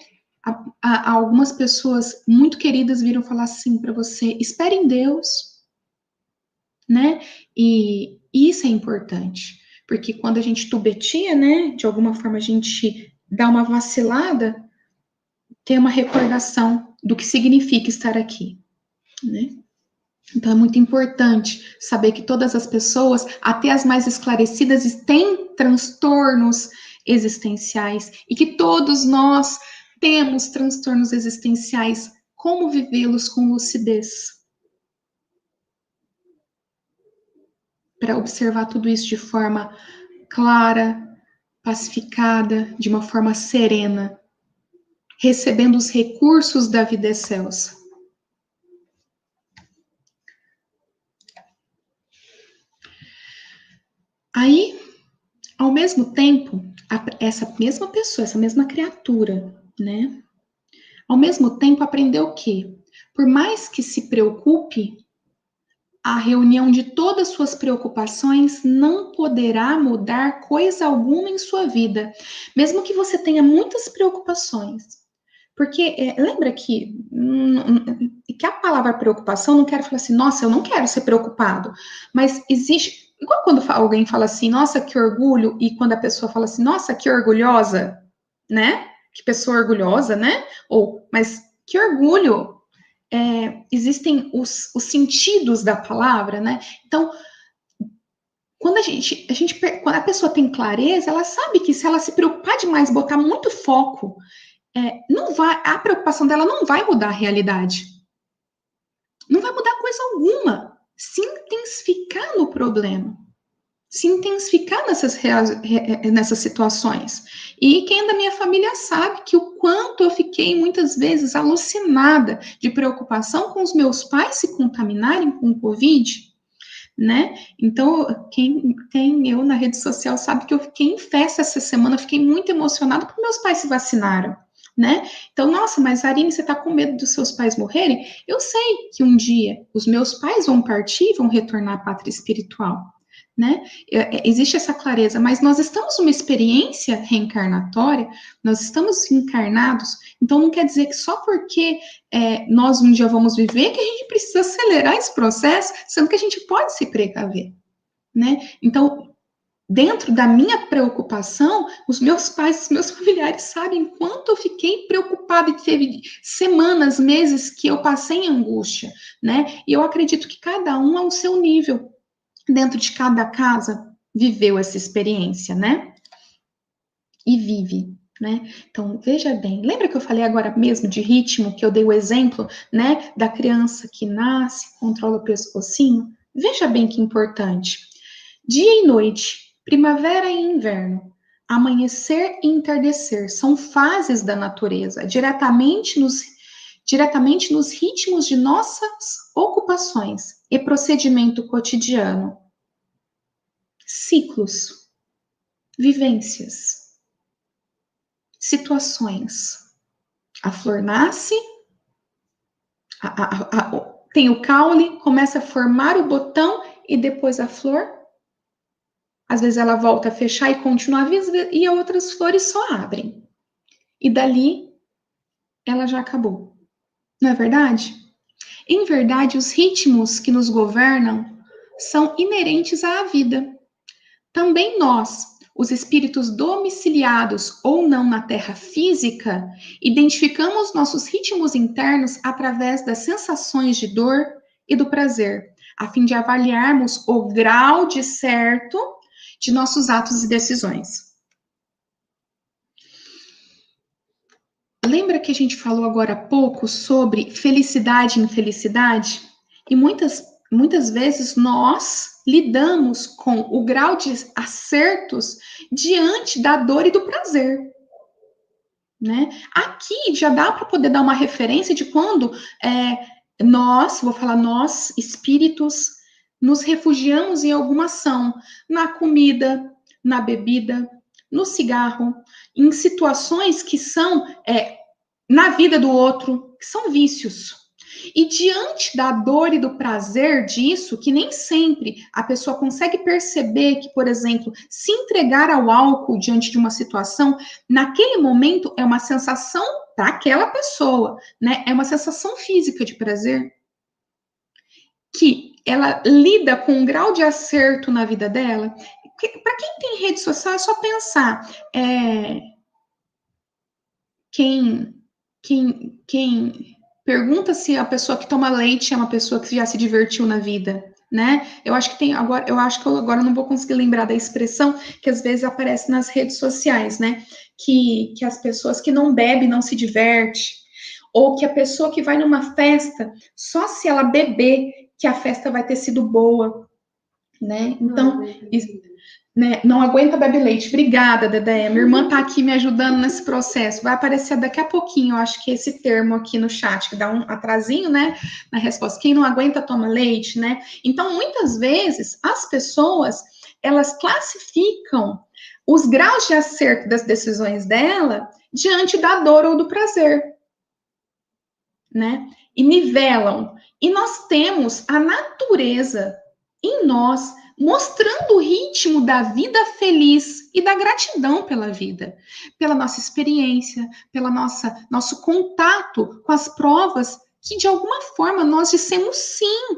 Algumas pessoas muito queridas viram falar assim para você, espere em Deus, né? E Isso é importante, porque quando a gente tubetia, né, de alguma forma a gente dá uma vacilada, ter uma recordação do que significa estar aqui, né? Então é muito importante saber que todas as pessoas, até as mais esclarecidas, têm transtornos existenciais e que todos nós temos transtornos existenciais. Como vivê-los com lucidez? Para observar tudo isso de forma clara, pacificada, de uma forma serena, recebendo os recursos da vida excelsa. Aí, ao mesmo tempo, essa mesma pessoa, essa mesma criatura, né? Ao mesmo tempo, aprendeu o quê? Por mais que se preocupe, a reunião de todas suas preocupações não poderá mudar coisa alguma em sua vida, mesmo que você tenha muitas preocupações. Porque lembra que a palavra preocupação não quero falar assim, nossa, eu não quero ser preocupado, mas existe, igual quando alguém fala assim, nossa, que orgulho, e quando a pessoa fala assim, nossa, que orgulhosa, né? Que pessoa orgulhosa, né? Ou, mas que orgulho. Existem os sentidos da palavra, né? Então, quando quando a pessoa tem clareza, ela sabe que se ela se preocupar demais, botar muito foco, não vai, a preocupação dela não vai mudar a realidade. Não vai mudar coisa alguma. Se intensificar no problema. Se intensificar nessas situações. E quem é da minha família sabe que o quanto eu fiquei muitas vezes alucinada de preocupação com os meus pais se contaminarem com Covid, né? Então, quem tem eu na rede social sabe que eu fiquei em festa essa semana, fiquei muito emocionada porque meus pais se vacinaram, né? Então, nossa, mas Arine, você tá com medo dos seus pais morrerem? Eu sei que um dia os meus pais vão partir, vão retornar à pátria espiritual, né? Existe essa clareza, mas nós estamos numa experiência reencarnatória, nós estamos encarnados, então não quer dizer que só porque nós um dia vamos viver que a gente precisa acelerar esse processo, sendo que a gente pode se precaver, né? Então, dentro da minha preocupação, os meus pais, os meus familiares sabem quanto eu fiquei preocupada e teve semanas, meses que eu passei em angústia, né? E eu acredito que cada um ao seu nível, dentro de cada casa, viveu essa experiência, né? E vive, né? Então, veja bem, lembra que eu falei agora mesmo de ritmo, que eu dei o exemplo, né, da criança que nasce, controla o pescocinho? Veja bem que importante. Dia e noite, primavera e inverno, amanhecer e entardecer, são fases da natureza, diretamente nos ritmos de nossas ocupações e procedimento cotidiano. Ciclos, vivências, situações. A flor nasce, tem o caule, começa a formar o botão e depois a flor. Às vezes ela volta a fechar e continua a vida, e outras flores só abrem. E dali ela já acabou. Não é verdade? Em verdade, os ritmos que nos governam são inerentes à vida. Também nós, os espíritos domiciliados ou não na terra física, identificamos nossos ritmos internos através das sensações de dor e do prazer, a fim de avaliarmos o grau de certo de nossos atos e decisões. Lembra que a gente falou agora há pouco sobre felicidade e infelicidade? E muitas vezes nós lidamos com o grau de acertos diante da dor e do prazer, né? Aqui já dá para poder dar uma referência de quando nós, espíritos, nos refugiamos em alguma ação, na comida, na bebida, no cigarro, em situações que são na vida do outro, que são vícios. E diante da dor e do prazer disso, que nem sempre a pessoa consegue perceber que, por exemplo, se entregar ao álcool diante de uma situação, naquele momento é uma sensação para aquela pessoa, né? É uma sensação física de prazer. que ela lida com um grau de acerto na vida dela. Para quem tem rede social, é só pensar. Quem pergunta se a pessoa que toma leite é uma pessoa que já se divertiu na vida, né? Eu acho que eu agora não vou conseguir lembrar da expressão que às vezes aparece nas redes sociais, né? Que as pessoas que não bebem não se diverte, ou que a pessoa que vai numa festa, só se ela beber, que a festa vai ter sido boa, né? Então, né, não aguenta beber leite. Obrigada, Dedé. Minha irmã tá aqui me ajudando nesse processo. Vai aparecer daqui a pouquinho, eu acho que esse termo aqui no chat, que dá um atrasinho, né, na resposta. Quem não aguenta toma leite, né? Então, muitas vezes, as pessoas, elas classificam os graus de acerto das decisões dela diante da dor ou do prazer, né? E nivelam. E nós temos a natureza em nós mostrando o ritmo da vida feliz e da gratidão pela vida, pela nossa experiência, pela nosso contato com as provas que de alguma forma nós dissemos sim.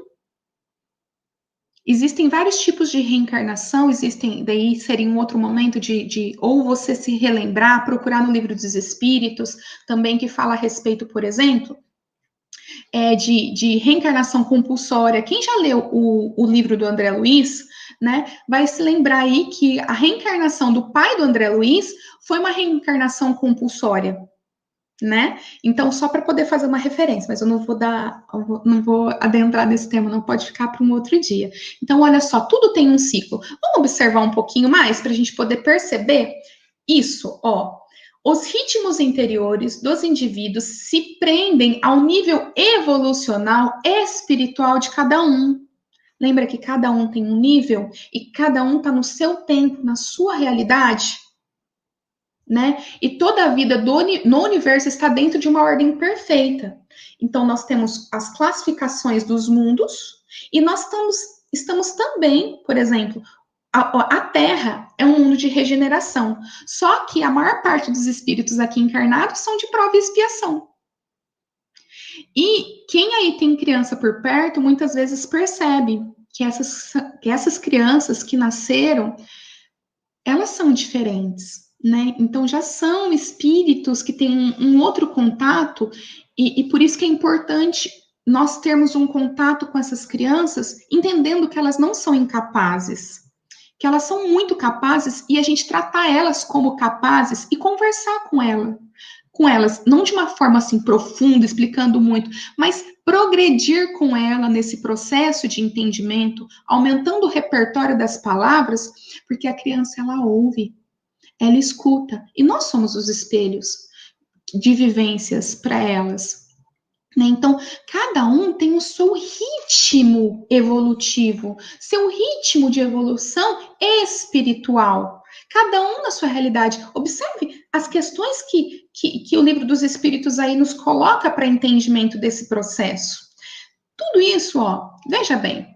Existem vários tipos de reencarnação, daí seria um outro momento de ou você se relembrar, procurar no Livro dos Espíritos, também que fala a respeito, por exemplo, de reencarnação compulsória. Quem já leu o livro do André Luiz, né, vai se lembrar aí que a reencarnação do pai do André Luiz foi uma reencarnação compulsória, né? Então, só para poder fazer uma referência, mas eu não vou adentrar nesse tema, não pode ficar para um outro dia. Então, olha só, tudo tem um ciclo. Vamos observar um pouquinho mais para a gente poder perceber isso, ó. Os ritmos interiores dos indivíduos se prendem ao nível evolucional espiritual de cada um. Lembra que cada um tem um nível e cada um está no seu tempo, na sua realidade, né? E toda a vida no universo está dentro de uma ordem perfeita. Então, nós temos as classificações dos mundos e nós estamos também, por exemplo, a Terra é um mundo de regeneração. Só que a maior parte dos espíritos aqui encarnados são de prova e expiação. E quem aí tem criança por perto, muitas vezes percebe que essas crianças que nasceram, elas são diferentes, né? Então já são espíritos que têm um outro contato, e por isso que é importante nós termos um contato com essas crianças, entendendo que elas não são incapazes, que elas são muito capazes e a gente tratar elas como capazes e conversar com elas, não de uma forma assim profunda, explicando muito, mas progredir com ela nesse processo de entendimento, aumentando o repertório das palavras, porque a criança ela ouve, ela escuta, e nós somos os espelhos de vivências para elas. Né? Então, cada um tem o seu ritmo evolutivo, seu ritmo de evolução espiritual. Cada um na sua realidade. Observe as questões que o Livro dos Espíritos aí nos coloca para entendimento desse processo. Tudo isso, ó, veja bem,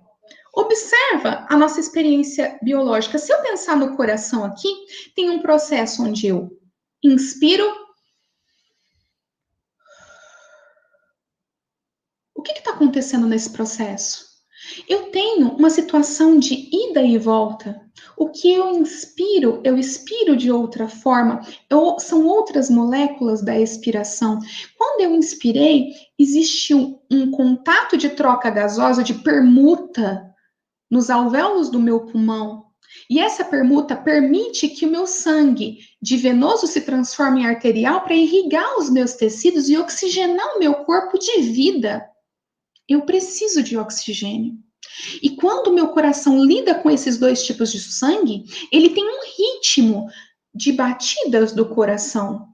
observa a nossa experiência biológica. Se eu pensar no coração aqui, tem um processo onde eu inspiro. O que está acontecendo nesse processo? Eu tenho uma situação de ida e volta. O que eu expiro de outra forma. São outras moléculas da expiração. Quando eu inspirei, existe um contato de troca gasosa, de permuta nos alvéolos do meu pulmão. E essa permuta permite que o meu sangue de venoso se transforme em arterial para irrigar os meus tecidos e oxigenar o meu corpo de vida. Eu preciso de oxigênio. E quando o meu coração lida com esses dois tipos de sangue, ele tem um ritmo de batidas do coração.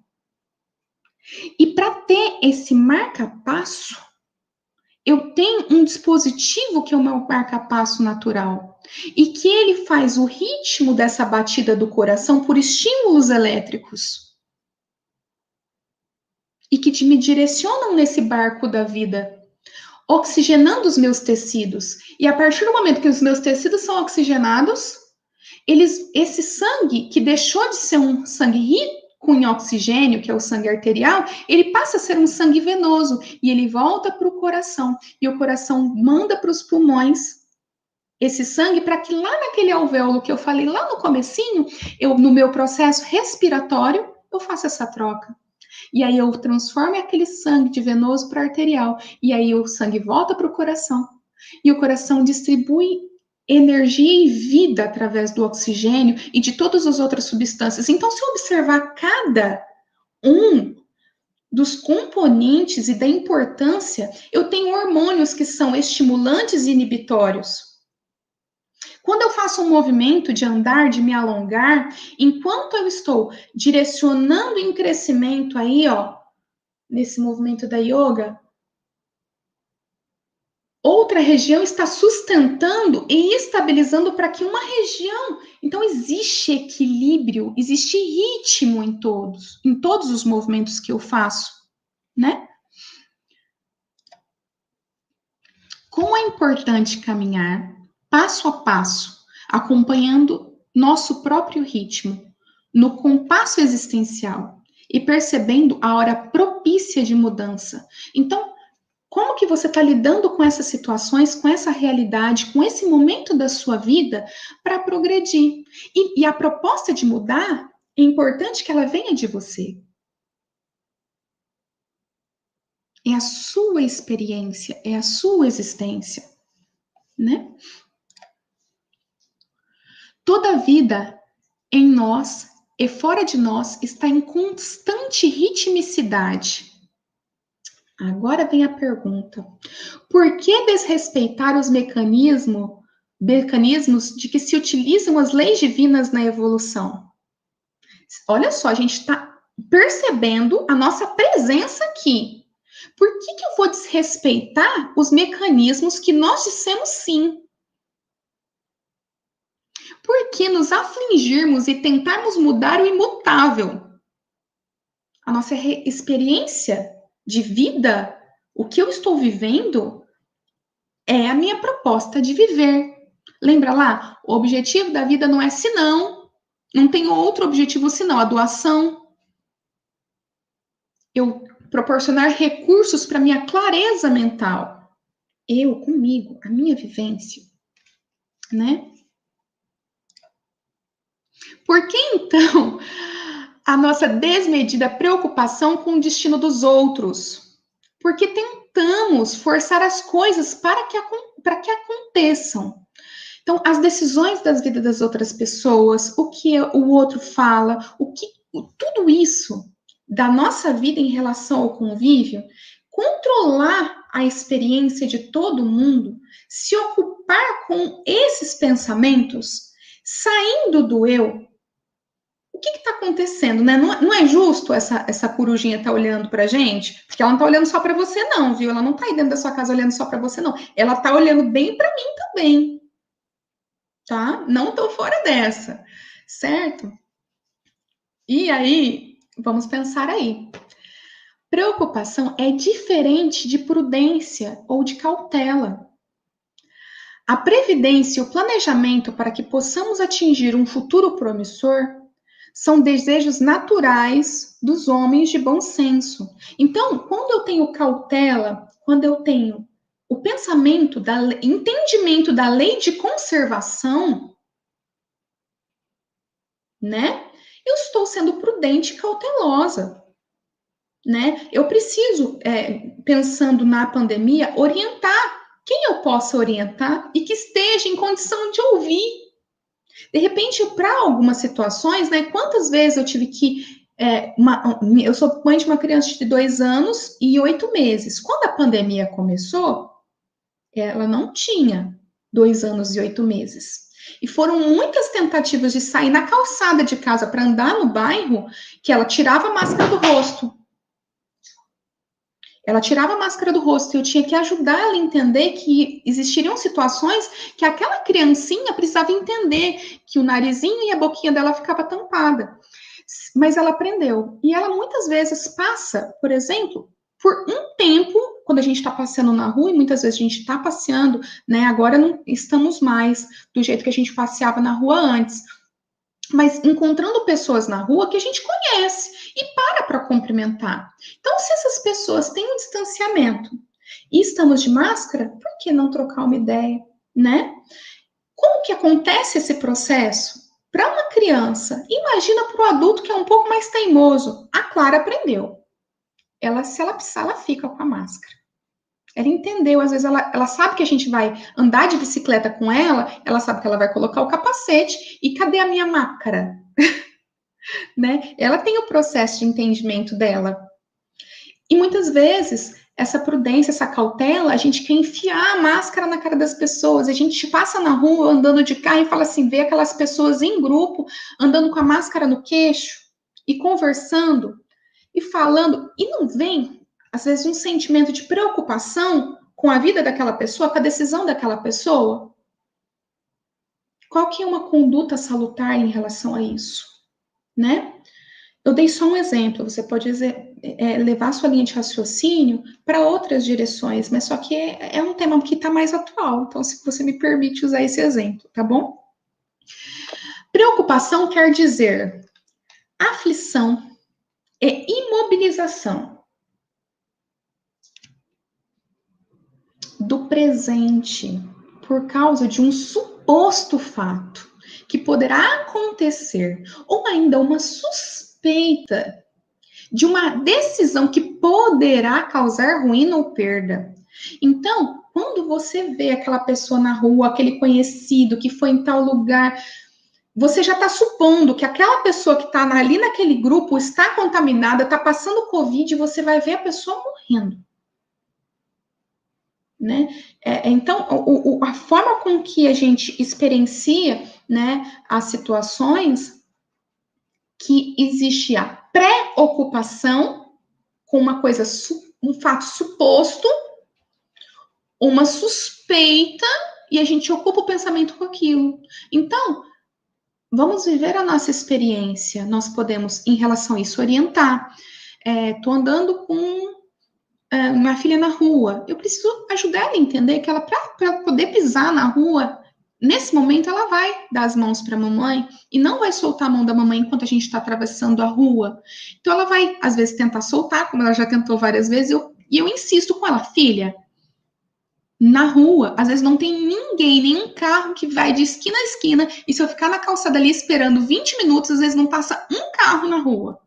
E para ter esse marca-passo, eu tenho um dispositivo que é o meu marca-passo natural. E que ele faz o ritmo dessa batida do coração por estímulos elétricos. E que me direcionam nesse barco da vida, oxigenando os meus tecidos. E a partir do momento que os meus tecidos são oxigenados, esse sangue, que deixou de ser um sangue com oxigênio, que é o sangue arterial, ele passa a ser um sangue venoso e ele volta para o coração. E o coração manda para os pulmões esse sangue para que lá naquele alvéolo que eu falei lá no comecinho, no meu processo respiratório, eu faça essa troca. E aí eu transformo aquele sangue de venoso para arterial. E aí o sangue volta para o coração. E o coração distribui energia e vida através do oxigênio e de todas as outras substâncias. Então, se eu observar cada um dos componentes e da importância, eu tenho hormônios que são estimulantes e inibitórios. Quando eu faço um movimento de andar, de me alongar, enquanto eu estou direcionando em crescimento aí, ó, nesse movimento da yoga, outra região está sustentando e estabilizando para que uma região. Então, existe equilíbrio, existe ritmo em todos os movimentos que eu faço, né? Como é importante caminhar passo a passo, acompanhando nosso próprio ritmo, no compasso existencial e percebendo a hora propícia de mudança. Então, como que você está lidando com essas situações, com essa realidade, com esse momento da sua vida para progredir? E a proposta de mudar, é importante que ela venha de você. É a sua experiência, é a sua existência, né? Toda a vida em nós e fora de nós está em constante ritmicidade. Agora vem a pergunta: por que desrespeitar os mecanismos de que se utilizam as leis divinas na evolução? Olha só, a gente está percebendo a nossa presença aqui. Por que eu vou desrespeitar os mecanismos que nós dissemos sim? Por que nos afligirmos e tentarmos mudar o imutável? A nossa experiência de vida, o que eu estou vivendo, é a minha proposta de viver. Lembra lá? O objetivo da vida não é senão, não tem outro objetivo senão a doação. Eu proporcionar recursos para minha clareza mental. Eu, comigo, a minha vivência, né? Por que então a nossa desmedida preocupação com o destino dos outros? Porque tentamos forçar as coisas para que aconteçam. Então, as decisões das vidas das outras pessoas, o que o outro fala, tudo isso da nossa vida em relação ao convívio, controlar a experiência de todo mundo, se ocupar com esses pensamentos, saindo do eu. O que está acontecendo, né? Não é justo essa corujinha estar olhando para a gente? Porque ela não está olhando só para você, não, viu? Ela não está aí dentro da sua casa olhando só para você, não. Ela está olhando bem para mim também. Tá? Não estou fora dessa, certo? E aí, vamos pensar aí. Preocupação é diferente de prudência ou de cautela. A previdência e o planejamento para que possamos atingir um futuro promissor são desejos naturais dos homens de bom senso. Então, quando eu tenho cautela, quando eu tenho o pensamento, entendimento da lei de conservação, né? Eu estou sendo prudente e cautelosa, né? Eu preciso, pensando na pandemia, orientar quem eu possa orientar e que esteja em condição de ouvir. De repente, para algumas situações, né? Quantas vezes eu tive que eu sou mãe de uma criança de 2 anos e 8 meses. Quando a pandemia começou, ela não tinha 2 anos e 8 meses. E foram muitas tentativas de sair na calçada de casa para andar no bairro, que ela tirava a máscara do rosto. Ela tirava a máscara do rosto e eu tinha que ajudar ela a entender que existiriam situações que aquela criancinha precisava entender que o narizinho e a boquinha dela ficava tampada. Mas ela aprendeu. E ela muitas vezes passa, por exemplo, por um tempo, quando a gente está passeando na rua, e muitas vezes a gente está passeando, né? Agora não estamos mais do jeito que a gente passeava na rua antes. mas encontrando pessoas na rua que a gente conhece e para cumprimentar. Então, se essas pessoas têm um distanciamento e estamos de máscara, por que não trocar uma ideia, né? Como que acontece esse processo? Para uma criança, imagina para o adulto que é um pouco mais teimoso. A Clara aprendeu. Se ela precisar, ela fica com a máscara. Ela entendeu, às vezes ela sabe que a gente vai andar de bicicleta com ela sabe que ela vai colocar o capacete e cadê a minha máscara? Né? Ela tem o processo de entendimento dela. E muitas vezes, essa prudência, essa cautela, a gente quer enfiar a máscara na cara das pessoas. A gente passa na rua andando de carro e fala assim, vê aquelas pessoas em grupo andando com a máscara no queixo e conversando e falando, e não vem, às vezes, um sentimento de preocupação com a vida daquela pessoa, com a decisão daquela pessoa. Qual que é uma conduta salutar em relação a isso, né? Eu dei só um exemplo, você pode levar sua linha de raciocínio para outras direções, mas só que é um tema que está mais atual, então se você me permite usar esse exemplo, tá bom? Preocupação quer dizer aflição e imobilização do presente por causa de um suposto fato que poderá acontecer, ou ainda uma suspeita de uma decisão que poderá causar ruína ou perda. Então, quando você vê aquela pessoa na rua, aquele conhecido que foi em tal lugar, você já está supondo que aquela pessoa que está ali naquele grupo está contaminada, está passando Covid, e você vai ver a pessoa morrendo. Né? Então, a forma com que a gente experiencia, né, as situações, que existe a preocupação com uma coisa, um fato suposto, uma suspeita, e a gente ocupa o pensamento com aquilo. Então, vamos viver a nossa experiência. Nós podemos, em relação a isso, orientar. Tô andando com minha filha na rua. Eu preciso ajudar ela a entender que ela, para poder pisar na rua, nesse momento ela vai dar as mãos para a mamãe e não vai soltar a mão da mamãe enquanto a gente está atravessando a rua. Então ela vai, às vezes, tentar soltar, como ela já tentou várias vezes, e eu insisto com ela, filha, na rua, às vezes não tem ninguém, nenhum carro que vai de esquina a esquina, e se eu ficar na calçada ali esperando 20 minutos, às vezes não passa um carro na rua.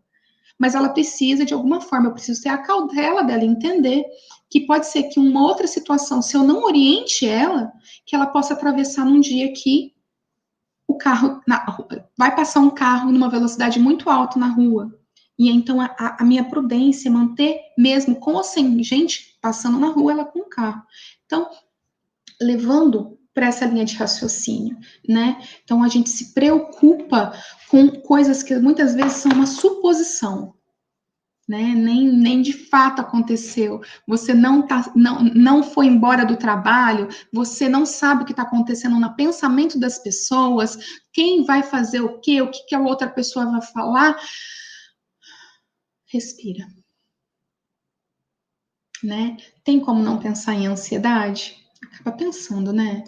Mas ela precisa, de alguma forma, eu preciso ter a cautela dela entender que pode ser que uma outra situação, se eu não oriente ela, que ela possa atravessar num dia que o carro, vai passar um carro numa velocidade muito alta na rua. E então a minha prudência é manter, mesmo com ou sem gente passando na rua, ela com o carro. Então, levando para essa linha de raciocínio, né? Então, a gente se preocupa com coisas que muitas vezes são uma suposição, né? Nem de fato aconteceu. Você não foi embora do trabalho, você não sabe o que está acontecendo no pensamento das pessoas, quem vai fazer o que a outra pessoa vai falar. Respira. Né? Tem como não pensar em ansiedade? Acaba pensando, né?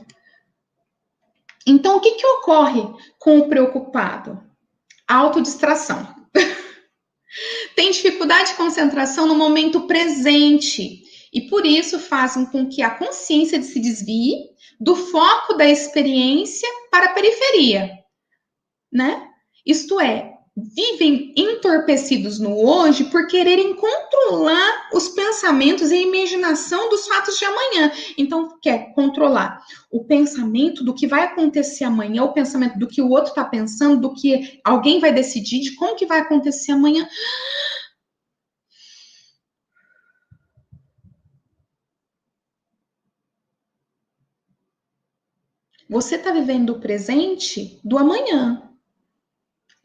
Então, o que ocorre com o preocupado? Autodistração. Tem dificuldade de concentração no momento presente e por isso fazem com que a consciência se desvie do foco da experiência para a periferia, né? Isto é, vivem entorpecidos no hoje por quererem controlar os pensamentos e a imaginação dos fatos de amanhã. Então, quer controlar o pensamento do que vai acontecer amanhã, o pensamento do que o outro está pensando, do que alguém vai decidir, de como que vai acontecer amanhã. Você está vivendo o presente do amanhã.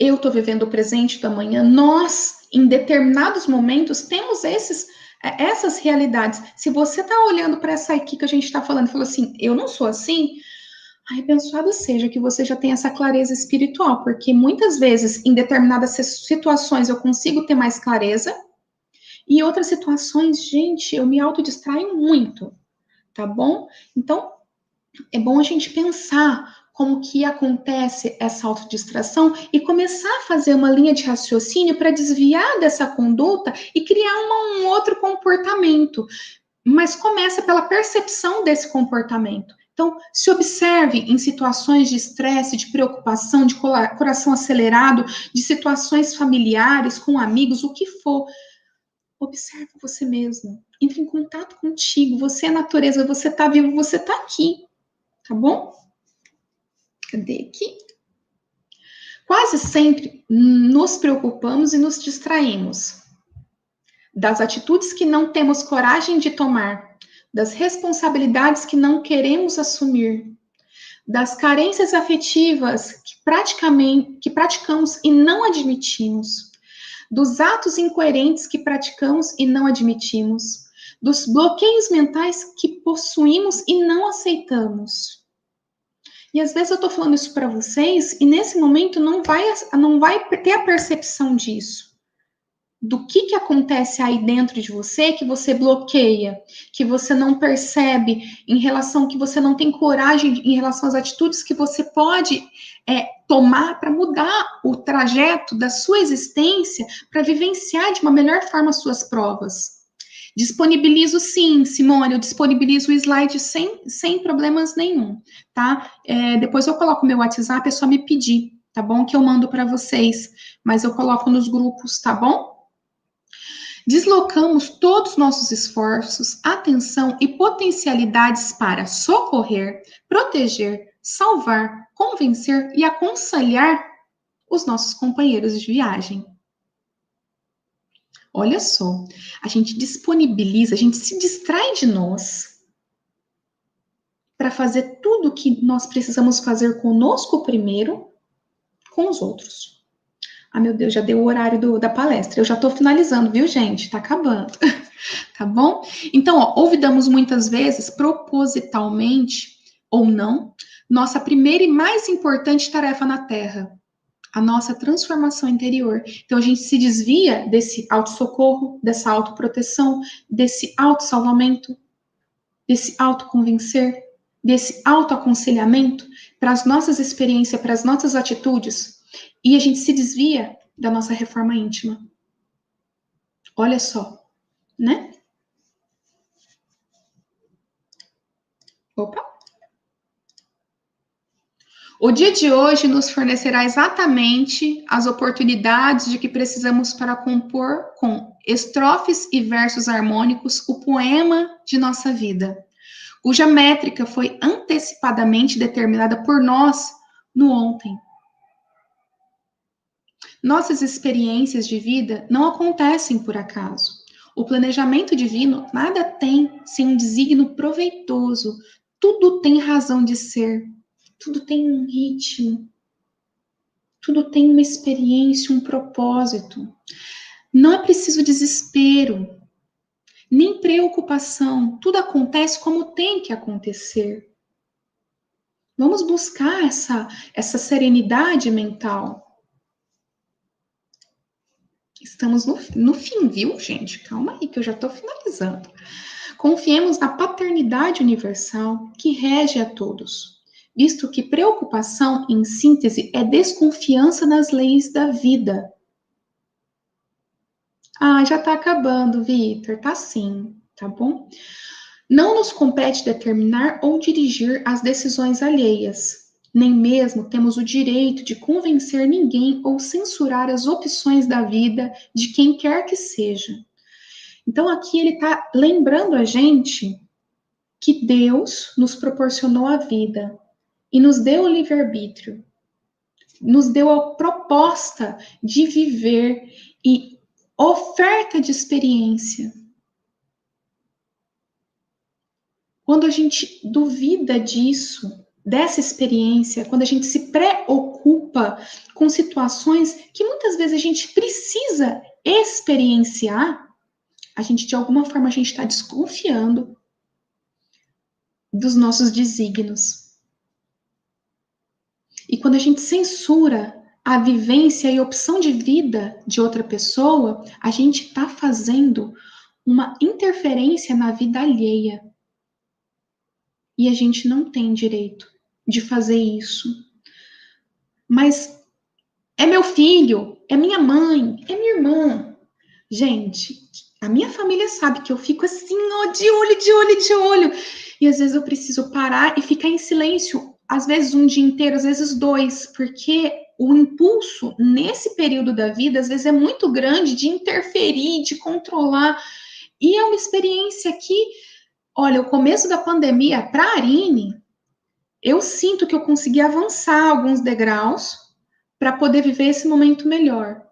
Eu estou vivendo o presente do amanhã. Nós, em determinados momentos, temos essas realidades. Se você está olhando para essa aqui que a gente está falando e falou assim, eu não sou assim, ai, abençoado seja que você já tem essa clareza espiritual, porque muitas vezes, em determinadas situações, eu consigo ter mais clareza, e em outras situações, gente, eu me autodistraio muito, tá bom? Então, é bom a gente pensar como que acontece essa autodistração e começar a fazer uma linha de raciocínio para desviar dessa conduta e criar um outro comportamento. Mas começa pela percepção desse comportamento. Então, se observe em situações de estresse, de preocupação, de coração acelerado, de situações familiares, com amigos, o que for. Observe você mesmo. Entre em contato contigo. Você é natureza, você está vivo, você está aqui. Tá bom? Cadê aqui? Quase sempre nos preocupamos e nos distraímos das atitudes que não temos coragem de tomar, das responsabilidades que não queremos assumir, das carências afetivas que praticamos e não admitimos, dos atos incoerentes que praticamos e não admitimos, dos bloqueios mentais que possuímos e não aceitamos. E às vezes eu tô falando isso para vocês e nesse momento não vai ter a percepção disso. Do que acontece aí dentro de você que você bloqueia, que você não percebe em relação, que você não tem coragem em relação às atitudes que você pode tomar para mudar o trajeto da sua existência, para vivenciar de uma melhor forma as suas provas. Disponibilizo sim, Simone, eu disponibilizo o slide sem problemas nenhum, tá? Depois eu coloco meu WhatsApp, é só me pedir, tá bom? Que eu mando para vocês, mas eu coloco nos grupos, tá bom? Deslocamos todos os nossos esforços, atenção e potencialidades para socorrer, proteger, salvar, convencer e aconselhar os nossos companheiros de viagem. Olha só, a gente disponibiliza, a gente se distrai de nós para fazer tudo o que nós precisamos fazer conosco primeiro, com os outros. Ah, meu Deus, já deu o horário da palestra. Eu já estou finalizando, viu, gente? Tá acabando. Tá bom? Então, ó, olvidamos muitas vezes, propositalmente ou não, nossa primeira e mais importante tarefa na Terra, a nossa transformação interior. Então, a gente se desvia desse autossocorro, dessa autoproteção, desse autossalvamento, desse autoconvencer, desse autoaconselhamento para as nossas experiências, para as nossas atitudes, e a gente se desvia da nossa reforma íntima. Olha só, né? Opa! O dia de hoje nos fornecerá exatamente as oportunidades de que precisamos para compor com estrofes e versos harmônicos o poema de nossa vida, cuja métrica foi antecipadamente determinada por nós no ontem. Nossas experiências de vida não acontecem por acaso. O planejamento divino nada tem sem um desígnio proveitoso. Tudo tem razão de ser. Tudo tem um ritmo. Tudo tem uma experiência, um propósito. Não é preciso desespero, nem preocupação. Tudo acontece como tem que acontecer. Vamos buscar essa serenidade mental. Estamos no fim, viu, gente? Calma aí, que eu já estou finalizando. Confiemos na paternidade universal que rege a todos, visto que preocupação, em síntese, é desconfiança nas leis da vida. Ah, já está acabando, Vitor. Tá sim, tá bom? Não nos compete determinar ou dirigir as decisões alheias. Nem mesmo temos o direito de convencer ninguém ou censurar as opções da vida de quem quer que seja. Então, aqui ele está lembrando a gente que Deus nos proporcionou a vida e nos deu o livre-arbítrio, nos deu a proposta de viver e oferta de experiência. Quando a gente duvida disso, dessa experiência, quando a gente se preocupa com situações que muitas vezes a gente precisa experienciar, a gente, de alguma forma, a gente está desconfiando dos nossos desígnios. E quando a gente censura a vivência e opção de vida de outra pessoa, a gente está fazendo uma interferência na vida alheia. E a gente não tem direito de fazer isso. Mas é meu filho, é minha mãe, é minha irmã. Gente, a minha família sabe que eu fico assim, ó, de olho, de olho, de olho. E às vezes eu preciso parar e ficar em silêncio, às vezes um dia inteiro, às vezes dois, porque o impulso nesse período da vida, às vezes é muito grande de interferir, de controlar. E é uma experiência que, olha, o começo da pandemia, para a Arine, eu sinto que eu consegui avançar alguns degraus para poder viver esse momento melhor.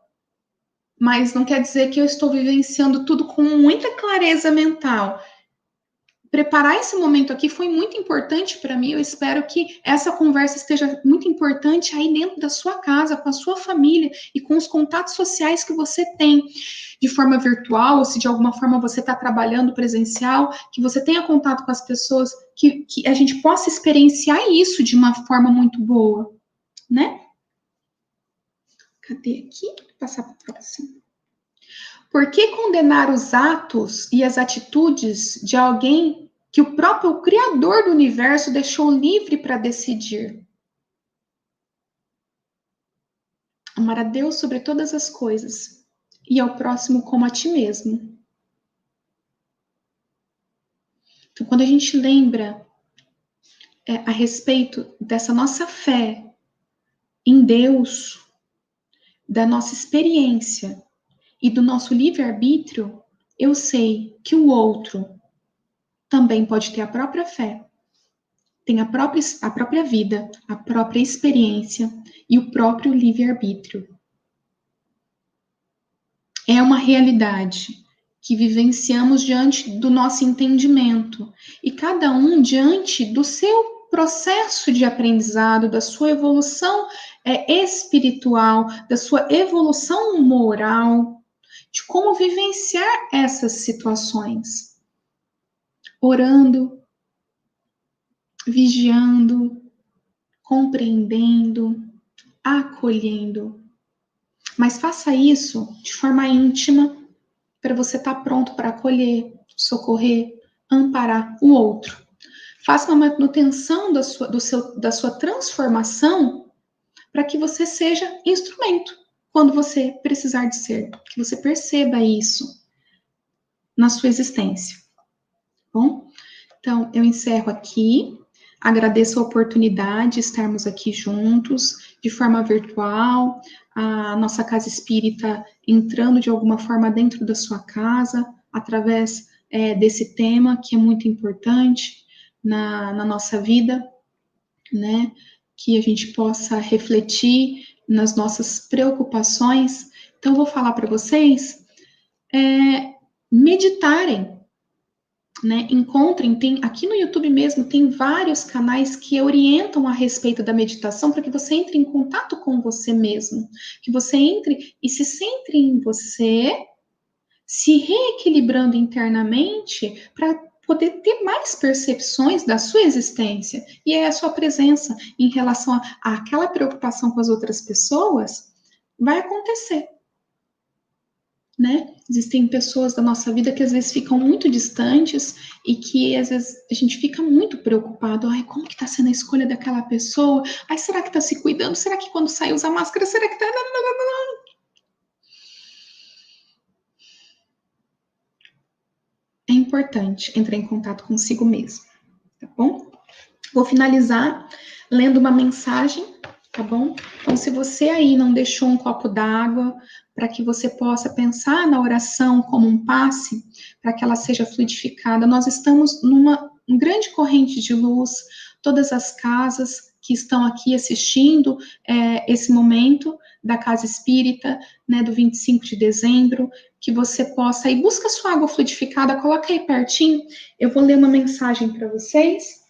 Mas não quer dizer que eu estou vivenciando tudo com muita clareza mental. Preparar esse momento aqui foi muito importante para mim. Eu espero que essa conversa esteja muito importante aí dentro da sua casa, com a sua família e com os contatos sociais que você tem de forma virtual, ou se de alguma forma você está trabalhando presencial, que você tenha contato com as pessoas, que a gente possa experienciar isso de uma forma muito boa, né? Cadê aqui? Vou passar para o próximo. Por que condenar os atos e as atitudes de alguém que o próprio Criador do universo deixou livre para decidir? Amar a Deus sobre todas as coisas e ao próximo como a ti mesmo. Então, quando a gente lembra a respeito dessa nossa fé em Deus, da nossa experiência e do nosso livre-arbítrio, eu sei que o outro também pode ter a própria fé, tem a própria vida, a própria experiência e o próprio livre-arbítrio. É uma realidade que vivenciamos diante do nosso entendimento e cada um diante do seu processo de aprendizado, da sua evolução espiritual, da sua evolução moral, de como vivenciar essas situações. Orando, vigiando, compreendendo, acolhendo. Mas faça isso de forma íntima, para você estar pronto para acolher, socorrer, amparar o outro. Faça uma manutenção da sua transformação para que você seja instrumento quando você precisar de ser, que você perceba isso na sua existência. Bom, então eu encerro aqui. Agradeço a oportunidade de estarmos aqui juntos, de forma virtual, a nossa casa espírita entrando de alguma forma dentro da sua casa, através desse tema que é muito importante na nossa vida, né? Que a gente possa refletir nas nossas preocupações. Então, eu vou falar para vocês meditarem. Né, encontrem, aqui no YouTube mesmo, tem vários canais que orientam a respeito da meditação para que você entre em contato com você mesmo, que você entre e se centre em você, se reequilibrando internamente para poder ter mais percepções da sua existência e aí a sua presença em relação àquela preocupação com as outras pessoas vai acontecer. Né? Existem pessoas da nossa vida que às vezes ficam muito distantes e que às vezes a gente fica muito preocupado. Ai, como que tá sendo a escolha daquela pessoa? Ai, será que tá se cuidando? Será que quando sai usa máscara? Será que tá... É importante entrar em contato consigo mesmo, tá bom? Vou finalizar lendo uma mensagem, tá bom? Então, se você aí não deixou um copo d'água, para que você possa pensar na oração como um passe, para que ela seja fluidificada, nós estamos numa grande corrente de luz, todas as casas que estão aqui assistindo esse momento da Casa Espírita, né, do 25 de dezembro, que você possa ir, busca sua água fluidificada, coloca aí pertinho, eu vou ler uma mensagem para vocês,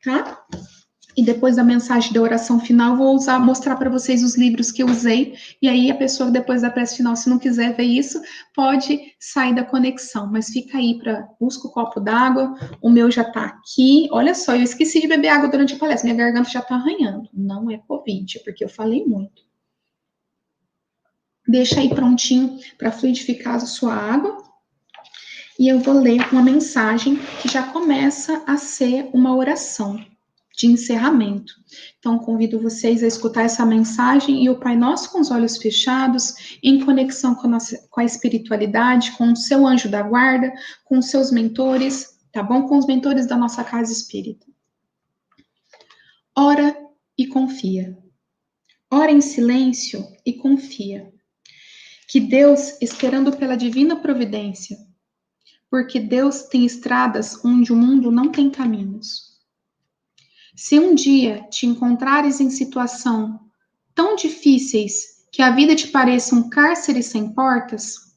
tá? E depois da mensagem da oração final, vou mostrar para vocês os livros que eu usei, e aí a pessoa, depois da prece final, se não quiser ver isso, pode sair da conexão, mas fica aí busca o copo d'água, o meu já tá aqui, olha só, eu esqueci de beber água durante a palestra, minha garganta já tá arranhando, não é Covid, porque eu falei muito. Deixa aí prontinho para fluidificar a sua água, e eu vou ler uma mensagem que já começa a ser uma oração de encerramento. Então, convido vocês a escutar essa mensagem e o Pai Nosso com os olhos fechados, em conexão com a espiritualidade, com o seu anjo da guarda, com os seus mentores, tá bom? Com os mentores da nossa casa espírita. Ora e confia. Ora em silêncio e confia. Que Deus, esperando pela divina providência, porque Deus tem estradas onde o mundo não tem caminhos. Se um dia te encontrares em situação tão difíceis que a vida te pareça um cárcere sem portas,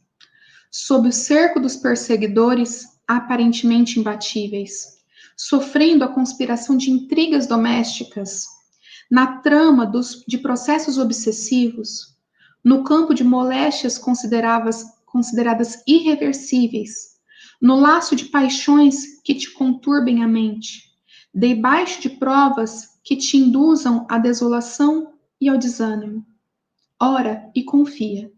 sob o cerco dos perseguidores aparentemente imbatíveis, sofrendo a conspiração de intrigas domésticas, na trama de processos obsessivos, no campo de moléstias consideradas irreversíveis, no laço de paixões que te conturbem a mente, debaixo de provas que te induzam à desolação e ao desânimo. Ora e confia.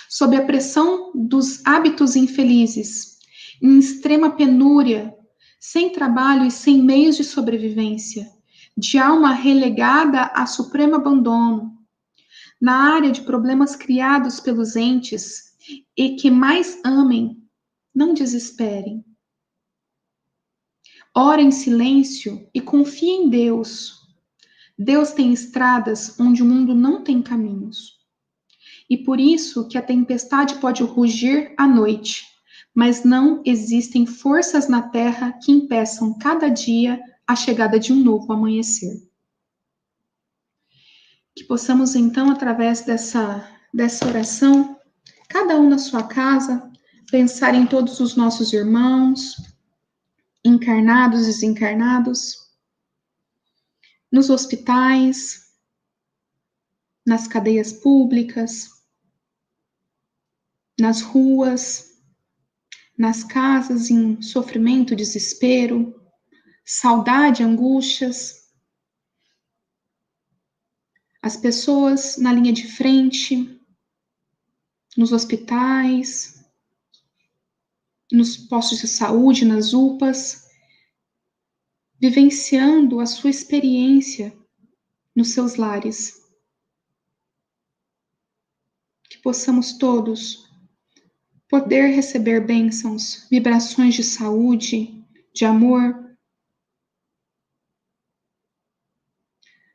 Sob a pressão dos hábitos infelizes, em extrema penúria, sem trabalho e sem meios de sobrevivência, de alma relegada a supremo abandono, na área de problemas criados pelos entes e que mais amem, não desesperem. Ora em silêncio e confie em Deus. Deus tem estradas onde o mundo não tem caminhos. E por isso que a tempestade pode rugir à noite, mas não existem forças na terra que impeçam cada dia a chegada de um novo amanhecer. Que possamos então, através dessa oração, cada um na sua casa, pensar em todos os nossos irmãos, encarnados e desencarnados, nos hospitais, nas cadeias públicas, nas ruas, nas casas em sofrimento, desespero, saudade, angústias, as pessoas na linha de frente, nos hospitais, nos postos de saúde, nas UPAs, vivenciando a sua experiência nos seus lares. Que possamos todos poder receber bênçãos, vibrações de saúde, de amor,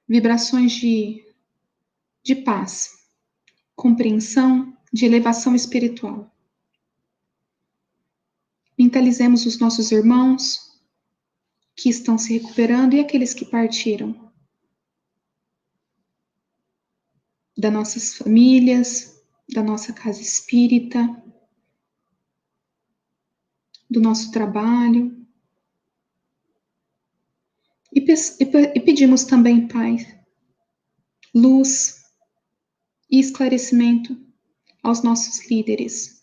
vibrações de paz, compreensão, de elevação espiritual. Mentalizemos os nossos irmãos que estão se recuperando e aqueles que partiram. Das nossas famílias, da nossa casa espírita, do nosso trabalho. E pedimos também, Pai, luz e esclarecimento aos nossos líderes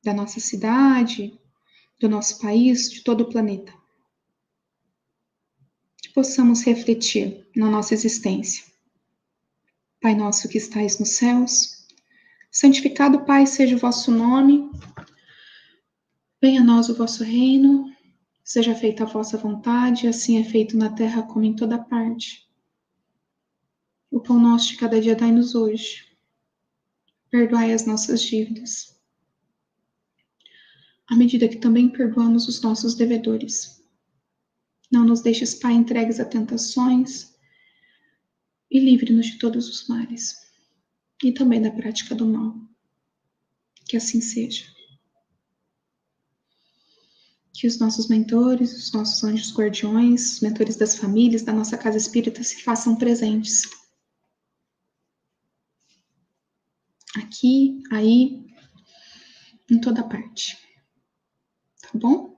da nossa cidade, do nosso país, de todo o planeta. Que possamos refletir na nossa existência. Pai nosso que estais nos céus, santificado, Pai, seja o vosso nome. Venha a nós o vosso reino, seja feita a vossa vontade, assim é feito na terra como em toda parte. O pão nosso de cada dia dai-nos hoje. Perdoai as nossas dívidas, à medida que também perdoamos os nossos devedores. Não nos deixes, Pai, entregues a tentações, e livre-nos de todos os males, e também da prática do mal. Que assim seja. Que os nossos mentores, os nossos anjos guardiões, os mentores das famílias, da nossa casa espírita se façam presentes. Aqui, aí, em toda parte. Tá bom?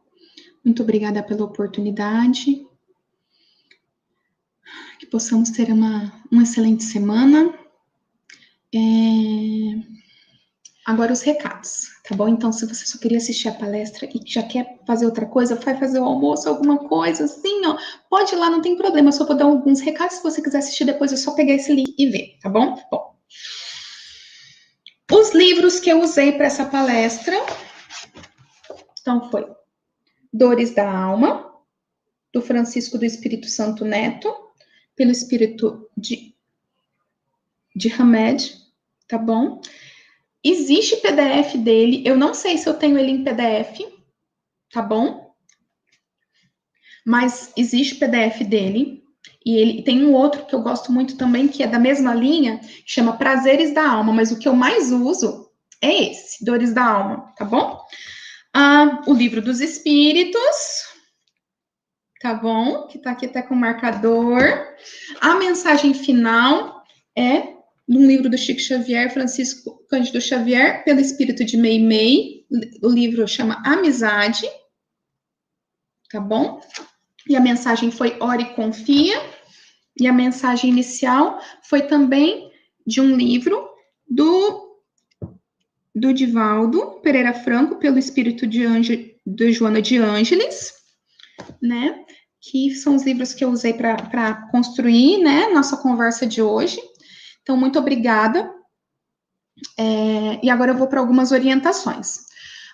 Muito obrigada pela oportunidade. Que possamos ter uma excelente semana. Agora os recados, tá bom? Então, se você só queria assistir a palestra e já quer fazer outra coisa, vai fazer o almoço, alguma coisa assim, ó, pode ir lá, não tem problema, eu só vou dar alguns recados, se você quiser assistir depois é só pegar esse link e ver, tá bom? Bom, os livros que eu usei para essa palestra, então foi Dores da Alma, do Francisco do Espírito Santo Neto, pelo Espírito de Hamed, tá bom? Existe PDF dele, eu não sei se eu tenho ele em PDF, tá bom? Mas existe PDF dele, e ele tem um outro que eu gosto muito também, que é da mesma linha, que chama Prazeres da Alma, mas o que eu mais uso é esse, Dores da Alma, tá bom? O Livro dos Espíritos, tá bom? Que tá aqui até com marcador. A mensagem final é num livro do Chico Xavier, Francisco Cândido Xavier, pelo Espírito de Meimei. O livro chama Amizade, tá bom? E a mensagem foi Ore e Confia. E a mensagem inicial foi também de um livro do Divaldo Pereira Franco, pelo Espírito de Joana de Ângeles, né? Que são os livros que eu usei para construir, né, nossa conversa de hoje. Então, muito obrigada. E agora eu vou para algumas orientações.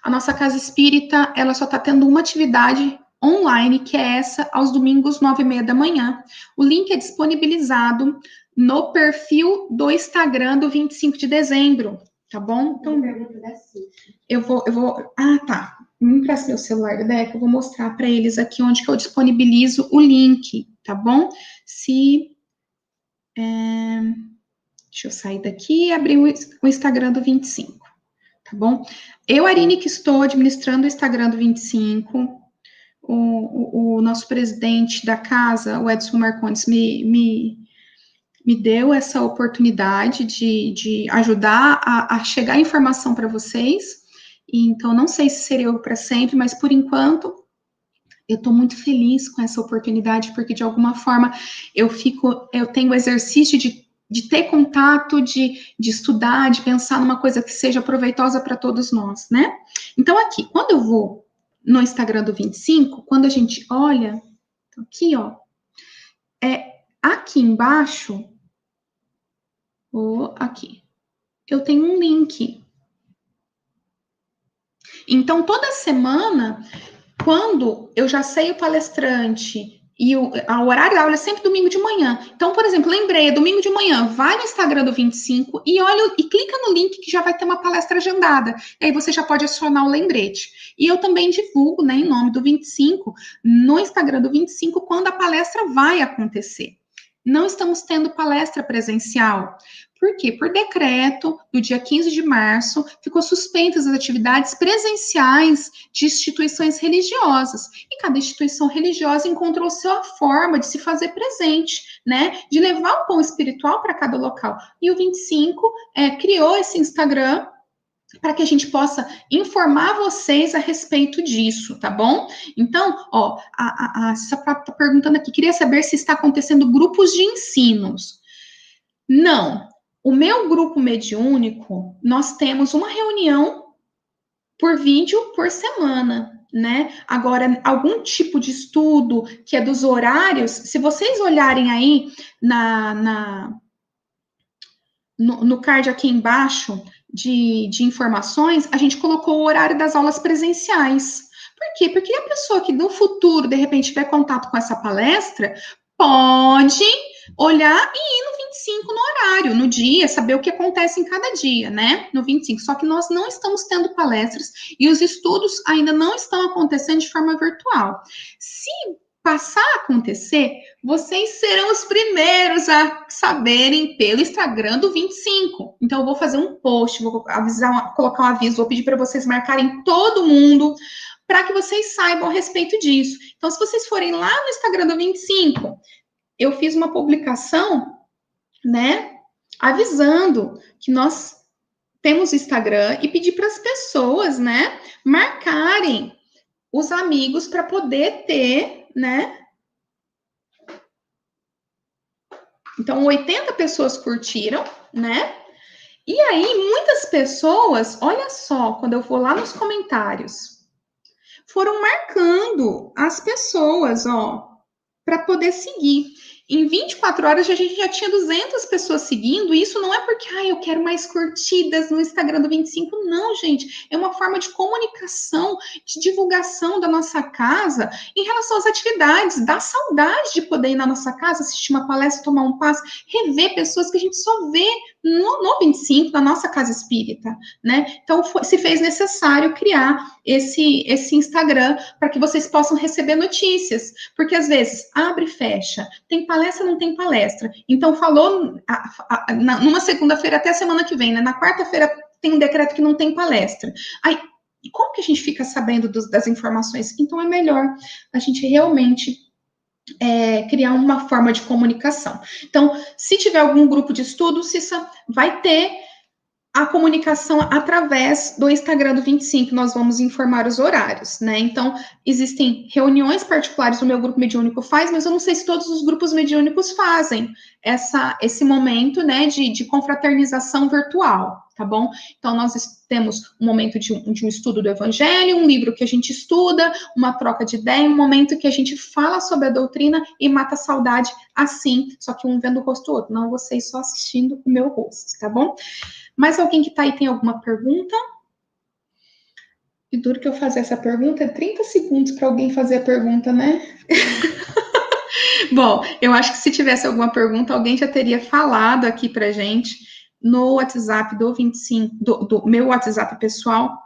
A nossa casa espírita, ela só está tendo uma atividade online, que é essa, aos domingos, 9h30 da manhã. O link é disponibilizado no perfil do Instagram do 25 de dezembro, tá bom? Então, eu vou... tá. Me empresta meu celular, Deca, eu vou mostrar para eles aqui onde que eu disponibilizo o link, tá bom? Deixa eu sair daqui e abrir o Instagram do 25, tá bom? Eu, Arine, que estou administrando o Instagram do 25, o nosso presidente da casa, o Edson Marcondes, me deu essa oportunidade de ajudar a chegar a informação para vocês. E, então, não sei se serei eu para sempre, mas por enquanto eu estou muito feliz com essa oportunidade, porque de alguma forma eu tenho o exercício de ter contato, de estudar, de pensar numa coisa que seja proveitosa para todos nós, né? Então, aqui, quando eu vou no Instagram do 25, quando a gente olha, aqui, ó, aqui embaixo, aqui, eu tenho um link. Então, toda semana, quando eu já sei o palestrante e o horário da aula é sempre domingo de manhã. Então, por exemplo, lembrei, é domingo de manhã, vai no Instagram do 25 e olha e clica no link que já vai ter uma palestra agendada. E aí você já pode acionar o lembrete. E eu também divulgo, né, em nome do 25, no Instagram do 25, quando a palestra vai acontecer. Não estamos tendo palestra presencial. Por quê? Por decreto, do dia 15 de março, ficou suspensas as atividades presenciais de instituições religiosas. E cada instituição religiosa encontrou sua forma de se fazer presente, né? De levar o pão espiritual para cada local. E o 25 criou esse Instagram para que a gente possa informar vocês a respeito disso, tá bom? Então, ó, a Sapato está perguntando aqui, queria saber se está acontecendo grupos de ensinos. Não. O meu grupo mediúnico, nós temos uma reunião por vídeo por semana, né? Agora, algum tipo de estudo que é dos horários, se vocês olharem aí no card aqui embaixo de informações, a gente colocou o horário das aulas presenciais. Por quê? Porque a pessoa que no futuro, de repente, tiver contato com essa palestra, pode olhar e ir no 25 no horário, no dia, saber o que acontece em cada dia, né? No 25. Só que nós não estamos tendo palestras e os estudos ainda não estão acontecendo de forma virtual. Se passar a acontecer, vocês serão os primeiros a saberem pelo Instagram do 25. Então, eu vou fazer um post, vou avisar, colocar um aviso, vou pedir para vocês marcarem todo mundo para que vocês saibam a respeito disso. Então, se vocês forem lá no Instagram do 25, eu fiz uma publicação, né, avisando que nós temos Instagram e pedir para as pessoas, né, marcarem os amigos para poder ter, né? Então, 80 pessoas curtiram, né? E aí, muitas pessoas, olha só, quando eu vou lá nos comentários, foram marcando as pessoas, ó, para poder seguir. em 24 horas a gente já tinha 200 pessoas seguindo, e isso não é porque, eu quero mais curtidas no Instagram do 25, não, gente, é uma forma de comunicação, de divulgação da nossa casa em relação às atividades, dá saudade de poder ir na nossa casa, assistir uma palestra, tomar um passe, rever pessoas que a gente só vê no 25, na nossa casa espírita, né? Então, se fez necessário criar esse Instagram para que vocês possam receber notícias, porque às vezes abre e fecha, tem palestra, não tem palestra. Então, falou numa segunda-feira até a semana que vem, né? Na quarta-feira tem um decreto que não tem palestra. Aí, como que a gente fica sabendo das informações? Então, é melhor a gente realmente criar uma forma de comunicação. Então, se tiver algum grupo de estudo, Cissa, vai ter a comunicação através do Instagram do 25, nós vamos informar os horários, né? Então, existem reuniões particulares o meu grupo mediúnico faz, mas eu não sei se todos os grupos mediúnicos fazem esse momento, né, de confraternização virtual, tá bom? Então, nós temos um momento de um estudo do Evangelho, um livro que a gente estuda, uma troca de ideia, um momento que a gente fala sobre a doutrina e mata a saudade assim, só que um vendo o rosto do outro, não vocês só assistindo o meu rosto, tá bom? Mais alguém que tá aí tem alguma pergunta? E duro que eu fazer essa pergunta, é 30 segundos para alguém fazer a pergunta, né? Bom, eu acho que se tivesse alguma pergunta, alguém já teria falado aqui pra gente no WhatsApp do 25, do meu WhatsApp pessoal.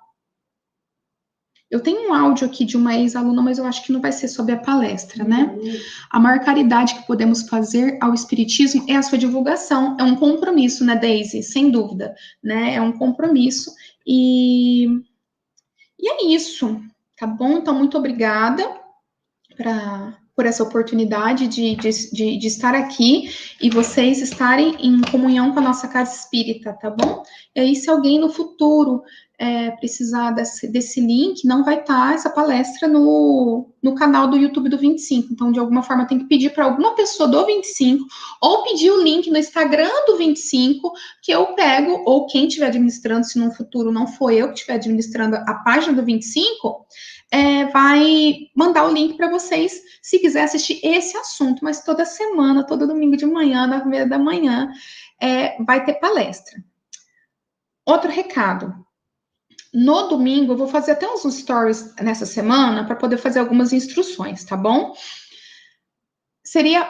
Eu tenho um áudio aqui de uma ex-aluna, mas eu acho que não vai ser sobre a palestra, né? A maior caridade que podemos fazer ao Espiritismo é a sua divulgação. É um compromisso, né, Daisy? Sem dúvida, né? É um compromisso. E é isso, tá bom? Então, muito obrigada por essa oportunidade de estar aqui e vocês estarem em comunhão com a nossa casa espírita, tá bom? E aí, se alguém no futuro precisar desse link, não vai estar essa palestra no canal do YouTube do 25. Então, de alguma forma, tem que pedir para alguma pessoa do 25 ou pedir o link no Instagram do 25 que eu pego, ou quem estiver administrando, se no futuro não for eu que estiver administrando a página do 25, vai mandar o link para vocês, se quiser assistir esse assunto, mas toda semana, todo domingo de manhã, 9h30 da manhã, vai ter palestra. Outro recado. No domingo, eu vou fazer até uns stories nessa semana para poder fazer algumas instruções, tá bom? Seria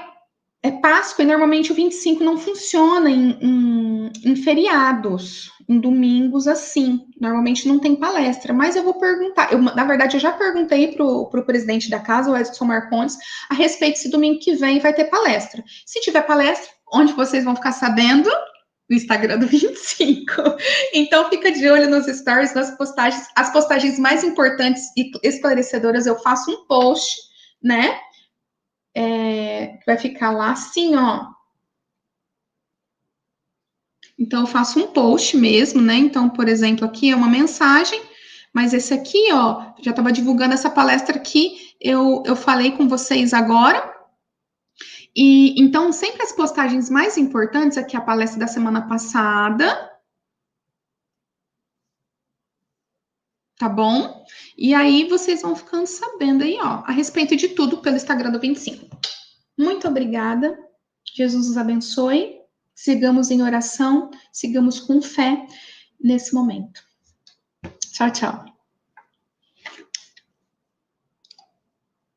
Páscoa, e normalmente o 25 não funciona em feriados, em domingos assim. Normalmente não tem palestra, mas eu vou perguntar. Na verdade, eu já perguntei pro presidente da casa, o Edson Marcondes, a respeito se domingo que vem vai ter palestra. Se tiver palestra, onde vocês vão ficar sabendo? No Instagram do 25. Então, fica de olho nos stories, nas postagens. As postagens mais importantes e esclarecedoras, eu faço um post, né? Vai ficar lá assim, ó. Então, eu faço um post mesmo, né? Então, por exemplo, aqui é uma mensagem, mas esse aqui, ó, já estava divulgando essa palestra aqui, eu falei com vocês agora. E então, sempre as postagens mais importantes, aqui a palestra da semana passada, tá bom? E aí vocês vão ficando sabendo aí, ó, a respeito de tudo pelo Instagram do 25. Muito obrigada. Jesus os abençoe. Sigamos em oração, sigamos com fé nesse momento. Tchau, tchau.